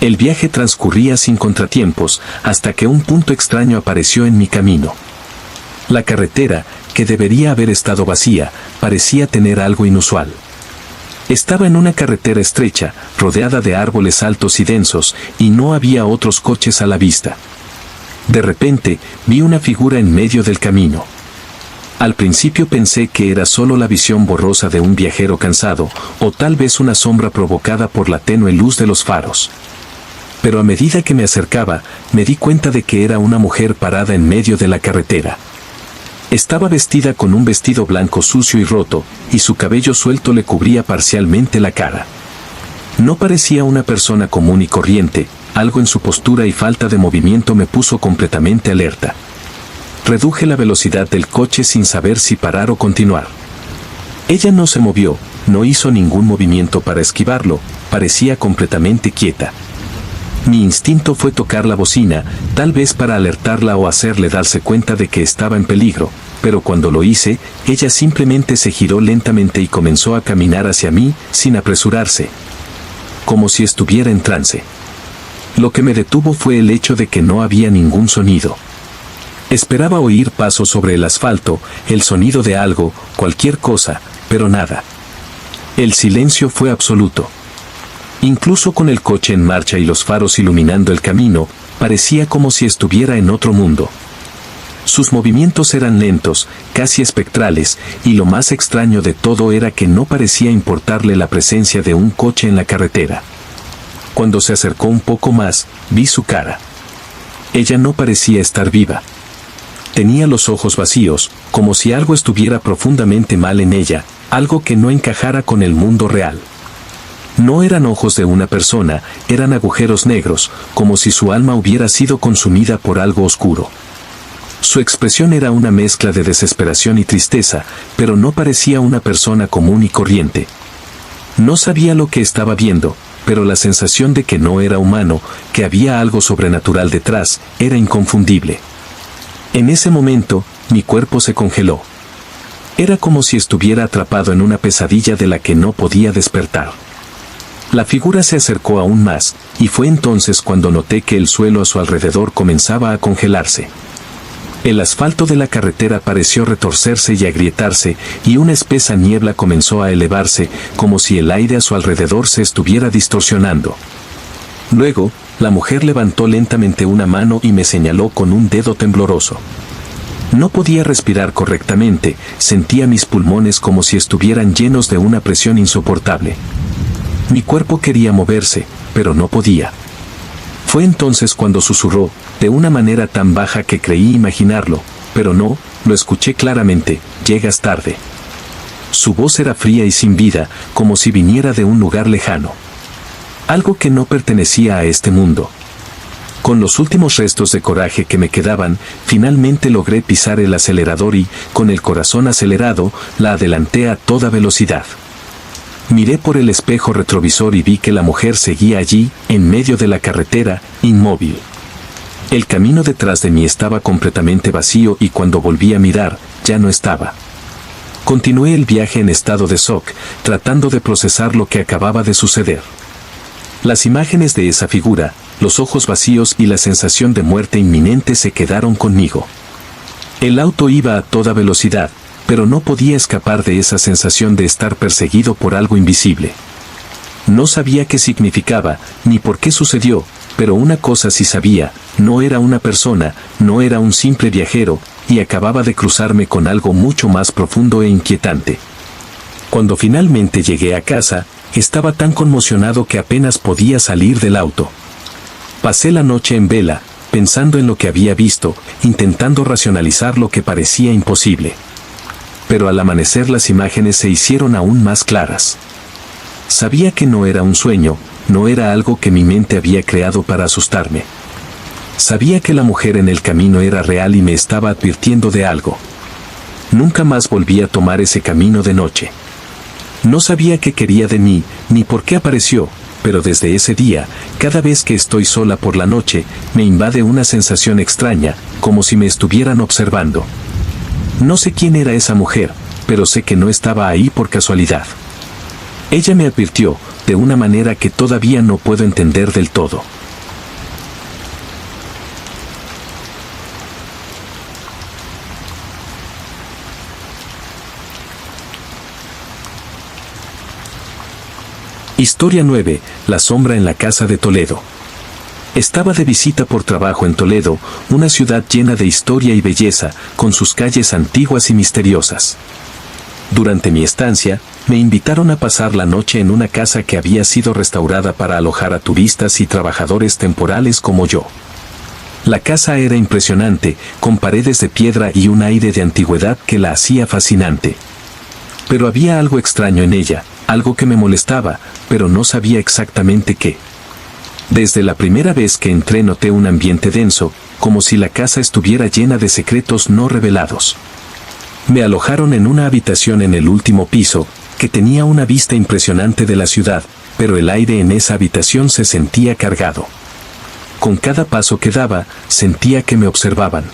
El viaje transcurría sin contratiempos, hasta que un punto extraño apareció en mi camino. La carretera, que debería haber estado vacía, parecía tener algo inusual. Estaba en una carretera estrecha, rodeada de árboles altos y densos, y no había otros coches a la vista. De repente, vi una figura en medio del camino. Al principio pensé que era solo la visión borrosa de un viajero cansado, o tal vez una sombra provocada por la tenue luz de los faros. Pero a medida que me acercaba, me di cuenta de que era una mujer parada en medio de la carretera. Estaba vestida con un vestido blanco sucio y roto, y su cabello suelto le cubría parcialmente la cara. No parecía una persona común y corriente, algo en su postura y falta de movimiento me puso completamente alerta. Reduje la velocidad del coche sin saber si parar o continuar. Ella no se movió, no hizo ningún movimiento para esquivarlo, parecía completamente quieta. Mi instinto fue tocar la bocina, tal vez para alertarla o hacerle darse cuenta de que estaba en peligro, pero cuando lo hice, ella simplemente se giró lentamente y comenzó a caminar hacia mí, sin apresurarse. Como si estuviera en trance. Lo que me detuvo fue el hecho de que no había ningún sonido. Esperaba oír pasos sobre el asfalto, el sonido de algo, cualquier cosa, pero nada. El silencio fue absoluto. Incluso con el coche en marcha y los faros iluminando el camino, parecía como si estuviera en otro mundo. Sus movimientos eran lentos, casi espectrales, y lo más extraño de todo era que no parecía importarle la presencia de un coche en la carretera. Cuando se acercó un poco más, vi su cara. Ella no parecía estar viva. Tenía los ojos vacíos, como si algo estuviera profundamente mal en ella, algo que no encajara con el mundo real. No eran ojos de una persona, eran agujeros negros, como si su alma hubiera sido consumida por algo oscuro. Su expresión era una mezcla de desesperación y tristeza, pero no parecía una persona común y corriente. No sabía lo que estaba viendo, pero la sensación de que no era humano, que había algo sobrenatural detrás, era inconfundible. En ese momento, mi cuerpo se congeló. Era como si estuviera atrapado en una pesadilla de la que no podía despertar. La figura se acercó aún más, y fue entonces cuando noté que el suelo a su alrededor comenzaba a congelarse. El asfalto de la carretera pareció retorcerse y agrietarse, y una espesa niebla comenzó a elevarse, como si el aire a su alrededor se estuviera distorsionando. Luego, la mujer levantó lentamente una mano y me señaló con un dedo tembloroso. No podía respirar correctamente, sentía mis pulmones como si estuvieran llenos de una presión insoportable. Mi cuerpo quería moverse, pero no podía. Fue entonces cuando susurró, de una manera tan baja que creí imaginarlo, pero no, lo escuché claramente: llegas tarde. Su voz era fría y sin vida, como si viniera de un lugar lejano. Algo que no pertenecía a este mundo. Con los últimos restos de coraje que me quedaban, finalmente logré pisar el acelerador y, con el corazón acelerado, la adelanté a toda velocidad. Miré por el espejo retrovisor y vi que la mujer seguía allí, en medio de la carretera, inmóvil. El camino detrás de mí estaba completamente vacío y cuando volví a mirar, ya no estaba. Continué el viaje en estado de shock, tratando de procesar lo que acababa de suceder. Las imágenes de esa figura, los ojos vacíos y la sensación de muerte inminente se quedaron conmigo. El auto iba a toda velocidad, pero no podía escapar de esa sensación de estar perseguido por algo invisible. No sabía qué significaba, ni por qué sucedió, pero una cosa sí sabía: no era una persona, no era un simple viajero, y acababa de cruzarme con algo mucho más profundo e inquietante. Cuando finalmente llegué a casa, estaba tan conmocionado que apenas podía salir del auto. Pasé la noche en vela, pensando en lo que había visto, intentando racionalizar lo que parecía imposible. Pero al amanecer las imágenes se hicieron aún más claras. Sabía que no era un sueño, no era algo que mi mente había creado para asustarme. Sabía que la mujer en el camino era real y me estaba advirtiendo de algo. Nunca más volví a tomar ese camino de noche. No sabía qué quería de mí, ni por qué apareció, pero desde ese día, cada vez que estoy sola por la noche, me invade una sensación extraña, como si me estuvieran observando. No sé quién era esa mujer, pero sé que no estaba ahí por casualidad. Ella me advirtió, de una manera que todavía no puedo entender del todo. Historia 9. La sombra en la casa de Toledo. Estaba de visita por trabajo en Toledo, una ciudad llena de historia y belleza, con sus calles antiguas y misteriosas. Durante mi estancia, me invitaron a pasar la noche en una casa que había sido restaurada para alojar a turistas y trabajadores temporales como yo. La casa era impresionante, con paredes de piedra y un aire de antigüedad que la hacía fascinante. Pero había algo extraño en ella, algo que me molestaba, pero no sabía exactamente qué. Desde la primera vez que entré noté un ambiente denso, como si la casa estuviera llena de secretos no revelados. Me alojaron en una habitación en el último piso, que tenía una vista impresionante de la ciudad, pero el aire en esa habitación se sentía cargado. Con cada paso que daba, sentía que me observaban.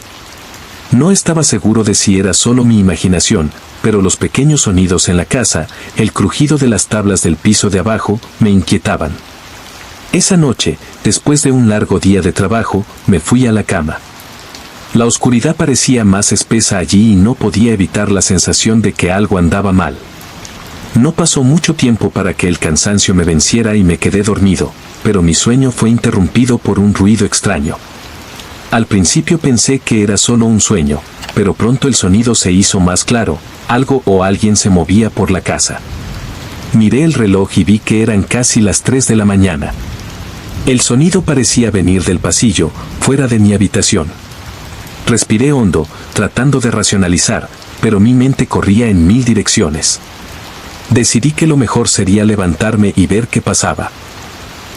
No estaba seguro de si era solo mi imaginación, pero los pequeños sonidos en la casa, el crujido de las tablas del piso de abajo, me inquietaban. Esa noche, después de un largo día de trabajo, me fui a la cama. La oscuridad parecía más espesa allí y no podía evitar la sensación de que algo andaba mal. No pasó mucho tiempo para que el cansancio me venciera y me quedé dormido, pero mi sueño fue interrumpido por un ruido extraño. Al principio pensé que era solo un sueño, pero pronto el sonido se hizo más claro: algo o alguien se movía por la casa. Miré el reloj y vi que eran casi las 3 de la mañana. El sonido parecía venir del pasillo, fuera de mi habitación. Respiré hondo, tratando de racionalizar, pero mi mente corría en 1000 direcciones. Decidí que lo mejor sería levantarme y ver qué pasaba.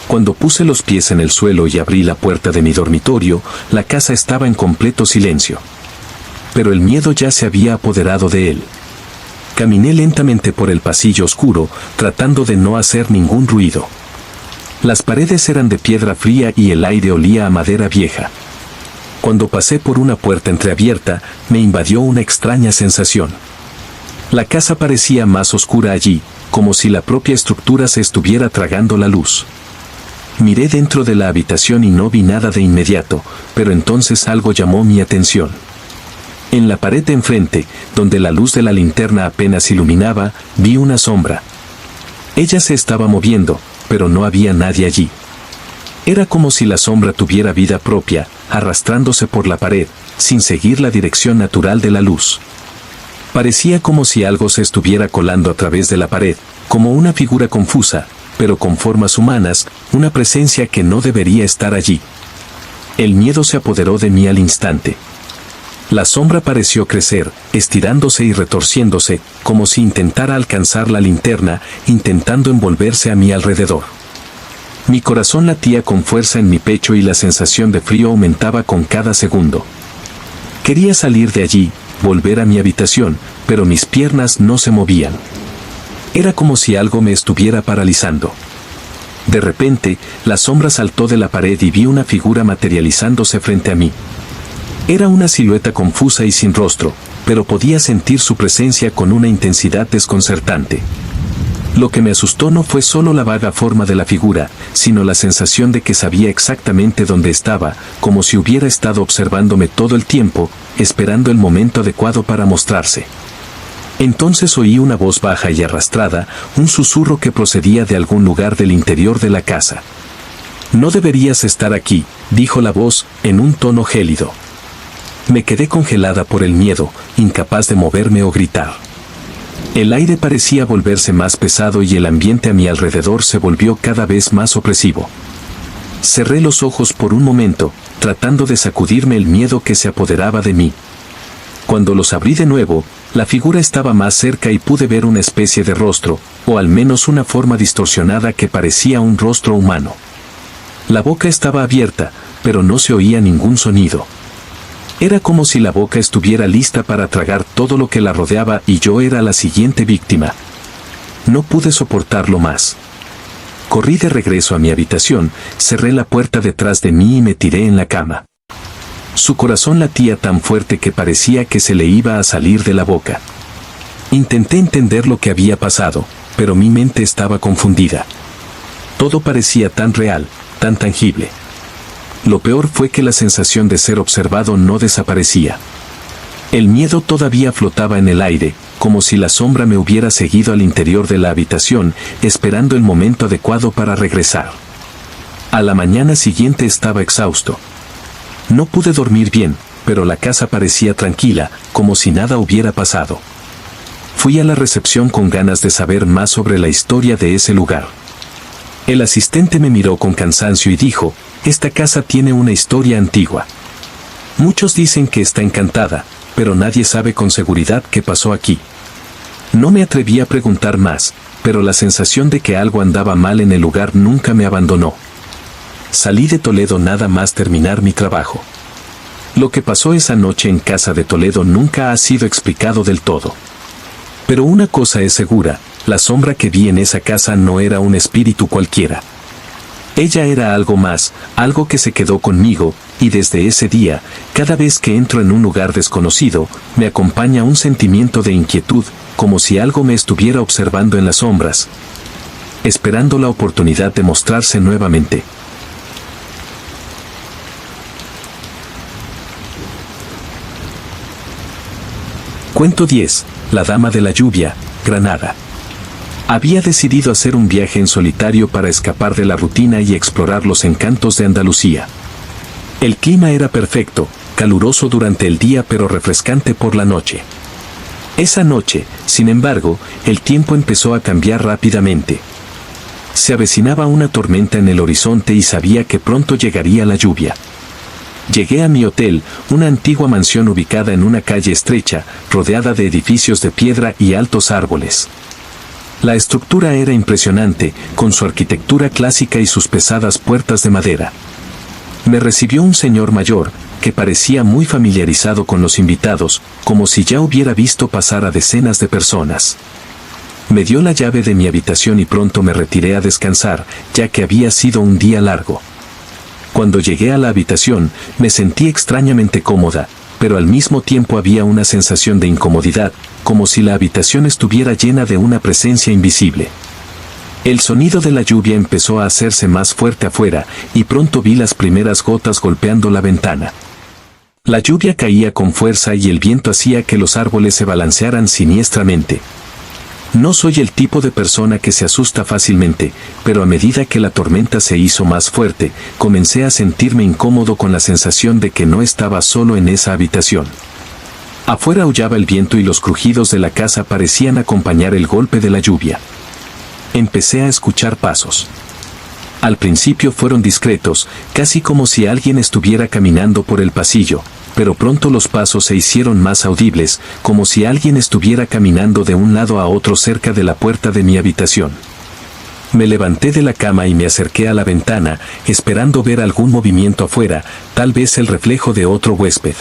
Cuando puse los pies en el suelo y abrí la puerta de mi dormitorio, la casa estaba en completo silencio. Pero el miedo ya se había apoderado de él. Caminé lentamente por el pasillo oscuro, tratando de no hacer ningún ruido. Las paredes eran de piedra fría y el aire olía a madera vieja. Cuando pasé por una puerta entreabierta, me invadió una extraña sensación. La casa parecía más oscura allí, como si la propia estructura se estuviera tragando la luz. Miré dentro de la habitación y no vi nada de inmediato, pero entonces algo llamó mi atención. En la pared de enfrente, donde la luz de la linterna apenas iluminaba, vi una sombra. Ella se estaba moviendo, pero no había nadie allí. Era como si la sombra tuviera vida propia, arrastrándose por la pared, sin seguir la dirección natural de la luz. Parecía como si algo se estuviera colando a través de la pared, como una figura confusa, pero con formas humanas, una presencia que no debería estar allí. El miedo se apoderó de mí al instante. La sombra pareció crecer, estirándose y retorciéndose, como si intentara alcanzar la linterna, intentando envolverse a mi alrededor. Mi corazón latía con fuerza en mi pecho y la sensación de frío aumentaba con cada segundo. Quería salir de allí, volver a mi habitación, pero mis piernas no se movían. Era como si algo me estuviera paralizando. De repente, la sombra saltó de la pared y vi una figura materializándose frente a mí. Era una silueta confusa y sin rostro, pero podía sentir su presencia con una intensidad desconcertante. Lo que me asustó no fue solo la vaga forma de la figura, sino la sensación de que sabía exactamente dónde estaba, como si hubiera estado observándome todo el tiempo, esperando el momento adecuado para mostrarse. Entonces oí una voz baja y arrastrada, un susurro que procedía de algún lugar del interior de la casa. «No deberías estar aquí», dijo la voz, en un tono gélido. Me quedé congelada por el miedo, incapaz de moverme o gritar. El aire parecía volverse más pesado y el ambiente a mi alrededor se volvió cada vez más opresivo. Cerré los ojos por un momento, tratando de sacudirme el miedo que se apoderaba de mí. Cuando los abrí de nuevo, la figura estaba más cerca y pude ver una especie de rostro, o al menos una forma distorsionada que parecía un rostro humano. La boca estaba abierta, pero no se oía ningún sonido. Era como si la boca estuviera lista para tragar todo lo que la rodeaba y yo era la siguiente víctima. No pude soportarlo más. Corrí de regreso a mi habitación, cerré la puerta detrás de mí y me tiré en la cama. Su corazón latía tan fuerte que parecía que se le iba a salir de la boca. Intenté entender lo que había pasado, pero mi mente estaba confundida. Todo parecía tan real, tan tangible. Lo peor fue que la sensación de ser observado no desaparecía. El miedo todavía flotaba en el aire, como si la sombra me hubiera seguido al interior de la habitación, esperando el momento adecuado para regresar. A la mañana siguiente estaba exhausto. No pude dormir bien, pero la casa parecía tranquila, como si nada hubiera pasado. Fui a la recepción con ganas de saber más sobre la historia de ese lugar. El asistente me miró con cansancio y dijo: «Esta casa tiene una historia antigua. Muchos dicen que está encantada, pero nadie sabe con seguridad qué pasó aquí». No me atreví a preguntar más, pero la sensación de que algo andaba mal en el lugar nunca me abandonó. Salí de Toledo nada más terminar mi trabajo. Lo que pasó esa noche en casa de Toledo nunca ha sido explicado del todo. Pero una cosa es segura, la sombra que vi en esa casa no era un espíritu cualquiera. Ella era algo más, algo que se quedó conmigo, y desde ese día, cada vez que entro en un lugar desconocido, me acompaña un sentimiento de inquietud, como si algo me estuviera observando en las sombras, esperando la oportunidad de mostrarse nuevamente. Cuento 10. La Dama de la Lluvia, Granada. Había decidido hacer un viaje en solitario para escapar de la rutina y explorar los encantos de Andalucía. El clima era perfecto, caluroso durante el día pero refrescante por la noche. Esa noche, sin embargo, el tiempo empezó a cambiar rápidamente. Se avecinaba una tormenta en el horizonte y sabía que pronto llegaría la lluvia. Llegué a mi hotel, una antigua mansión ubicada en una calle estrecha, rodeada de edificios de piedra y altos árboles. La estructura era impresionante, con su arquitectura clásica y sus pesadas puertas de madera. Me recibió un señor mayor, que parecía muy familiarizado con los invitados, como si ya hubiera visto pasar a decenas de personas. Me dio la llave de mi habitación y pronto me retiré a descansar, ya que había sido un día largo. Cuando llegué a la habitación, me sentí extrañamente cómoda, pero al mismo tiempo había una sensación de incomodidad, como si la habitación estuviera llena de una presencia invisible. El sonido de la lluvia empezó a hacerse más fuerte afuera, y pronto vi las primeras gotas golpeando la ventana. La lluvia caía con fuerza y el viento hacía que los árboles se balancearan siniestramente. No soy el tipo de persona que se asusta fácilmente, pero a medida que la tormenta se hizo más fuerte, comencé a sentirme incómodo con la sensación de que no estaba solo en esa habitación. Afuera aullaba el viento y los crujidos de la casa parecían acompañar el golpe de la lluvia. Empecé a escuchar pasos. Al principio fueron discretos, casi como si alguien estuviera caminando por el pasillo, pero pronto los pasos se hicieron más audibles, como si alguien estuviera caminando de un lado a otro cerca de la puerta de mi habitación. Me levanté de la cama y me acerqué a la ventana, esperando ver algún movimiento afuera, tal vez el reflejo de otro huésped.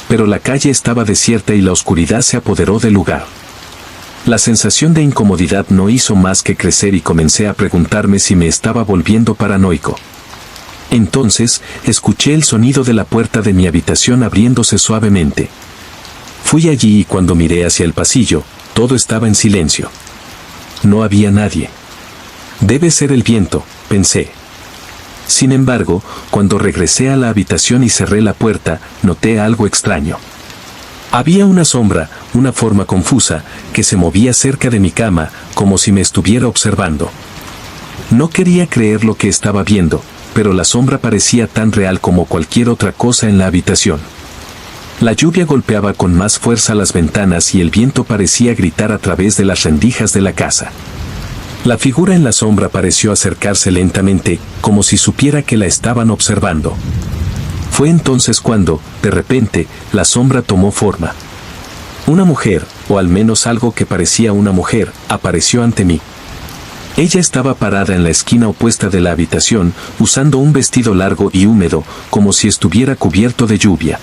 Pero la calle estaba desierta y la oscuridad se apoderó del lugar. La sensación de incomodidad no hizo más que crecer y comencé a preguntarme si me estaba volviendo paranoico. Entonces, escuché el sonido de la puerta de mi habitación abriéndose suavemente. Fui allí y cuando miré hacia el pasillo, todo estaba en silencio. No había nadie. Debe ser el viento, pensé. Sin embargo, cuando regresé a la habitación y cerré la puerta, noté algo extraño. Había una sombra, una forma confusa, que se movía cerca de mi cama, como si me estuviera observando. No quería creer lo que estaba viendo, pero la sombra parecía tan real como cualquier otra cosa en la habitación. La lluvia golpeaba con más fuerza las ventanas y el viento parecía gritar a través de las rendijas de la casa. La figura en la sombra pareció acercarse lentamente, como si supiera que la estaban observando. Fue entonces cuando, de repente, la sombra tomó forma. Una mujer, o al menos algo que parecía una mujer, apareció ante mí. Ella estaba parada en la esquina opuesta de la habitación, usando un vestido largo y húmedo, como si estuviera cubierto de lluvia.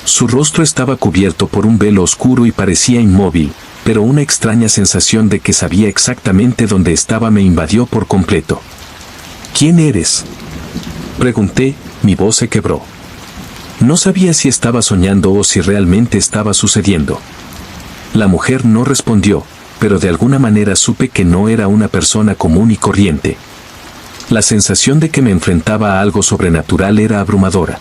Su rostro estaba cubierto por un velo oscuro y parecía inmóvil, pero una extraña sensación de que sabía exactamente dónde estaba me invadió por completo. ¿Quién eres?, pregunté, mi voz se quebró. No sabía si estaba soñando o si realmente estaba sucediendo. La mujer no respondió, pero de alguna manera supe que no era una persona común y corriente. La sensación de que me enfrentaba a algo sobrenatural era abrumadora.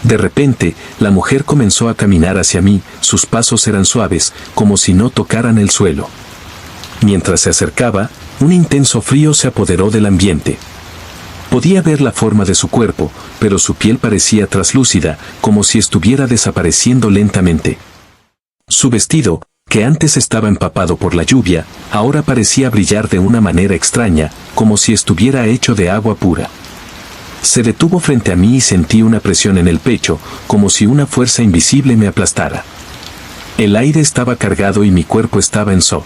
De repente, la mujer comenzó a caminar hacia mí, sus pasos eran suaves, como si no tocaran el suelo. Mientras se acercaba, un intenso frío se apoderó del ambiente. Podía ver la forma de su cuerpo, pero su piel parecía traslúcida, como si estuviera desapareciendo lentamente. Su vestido, que antes estaba empapado por la lluvia, ahora parecía brillar de una manera extraña, como si estuviera hecho de agua pura. Se detuvo frente a mí y sentí una presión en el pecho, como si una fuerza invisible me aplastara. El aire estaba cargado y mi cuerpo estaba en shock.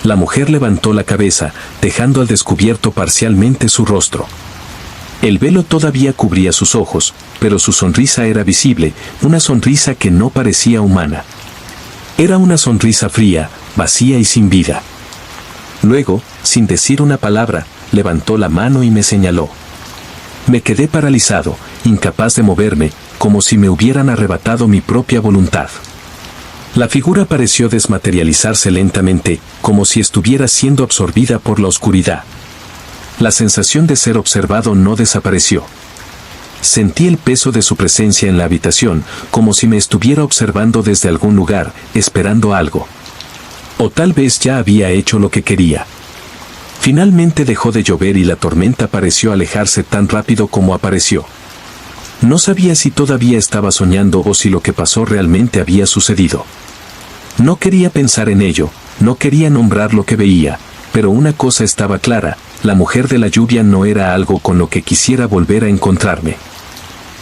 La mujer levantó la cabeza, dejando al descubierto parcialmente su rostro. El velo todavía cubría sus ojos, pero su sonrisa era visible, una sonrisa que no parecía humana. Era una sonrisa fría, vacía y sin vida. Luego, sin decir una palabra, levantó la mano y me señaló. Me quedé paralizado, incapaz de moverme, como si me hubieran arrebatado mi propia voluntad. La figura pareció desmaterializarse lentamente, como si estuviera siendo absorbida por la oscuridad. La sensación de ser observado no desapareció. Sentí el peso de su presencia en la habitación, como si me estuviera observando desde algún lugar, esperando algo. O tal vez ya había hecho lo que quería. Finalmente dejó de llover y la tormenta pareció alejarse tan rápido como apareció. No sabía si todavía estaba soñando o si lo que pasó realmente había sucedido. No quería pensar en ello, no quería nombrar lo que veía, pero una cosa estaba clara, la mujer de la lluvia no era algo con lo que quisiera volver a encontrarme.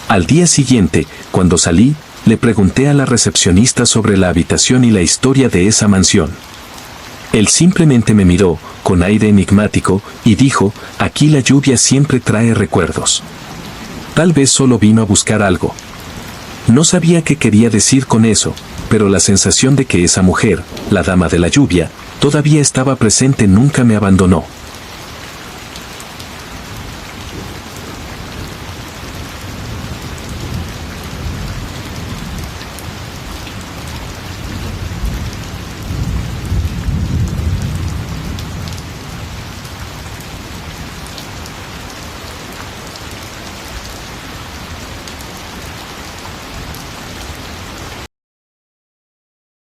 Al día siguiente, cuando salí, le pregunté a la recepcionista sobre la habitación y la historia de esa mansión. Él simplemente me miró, con aire enigmático, y dijo, aquí la lluvia siempre trae recuerdos. Tal vez solo vino a buscar algo. No sabía qué quería decir con eso, pero la sensación de que esa mujer, la dama de la lluvia, todavía estaba presente nunca me abandonó.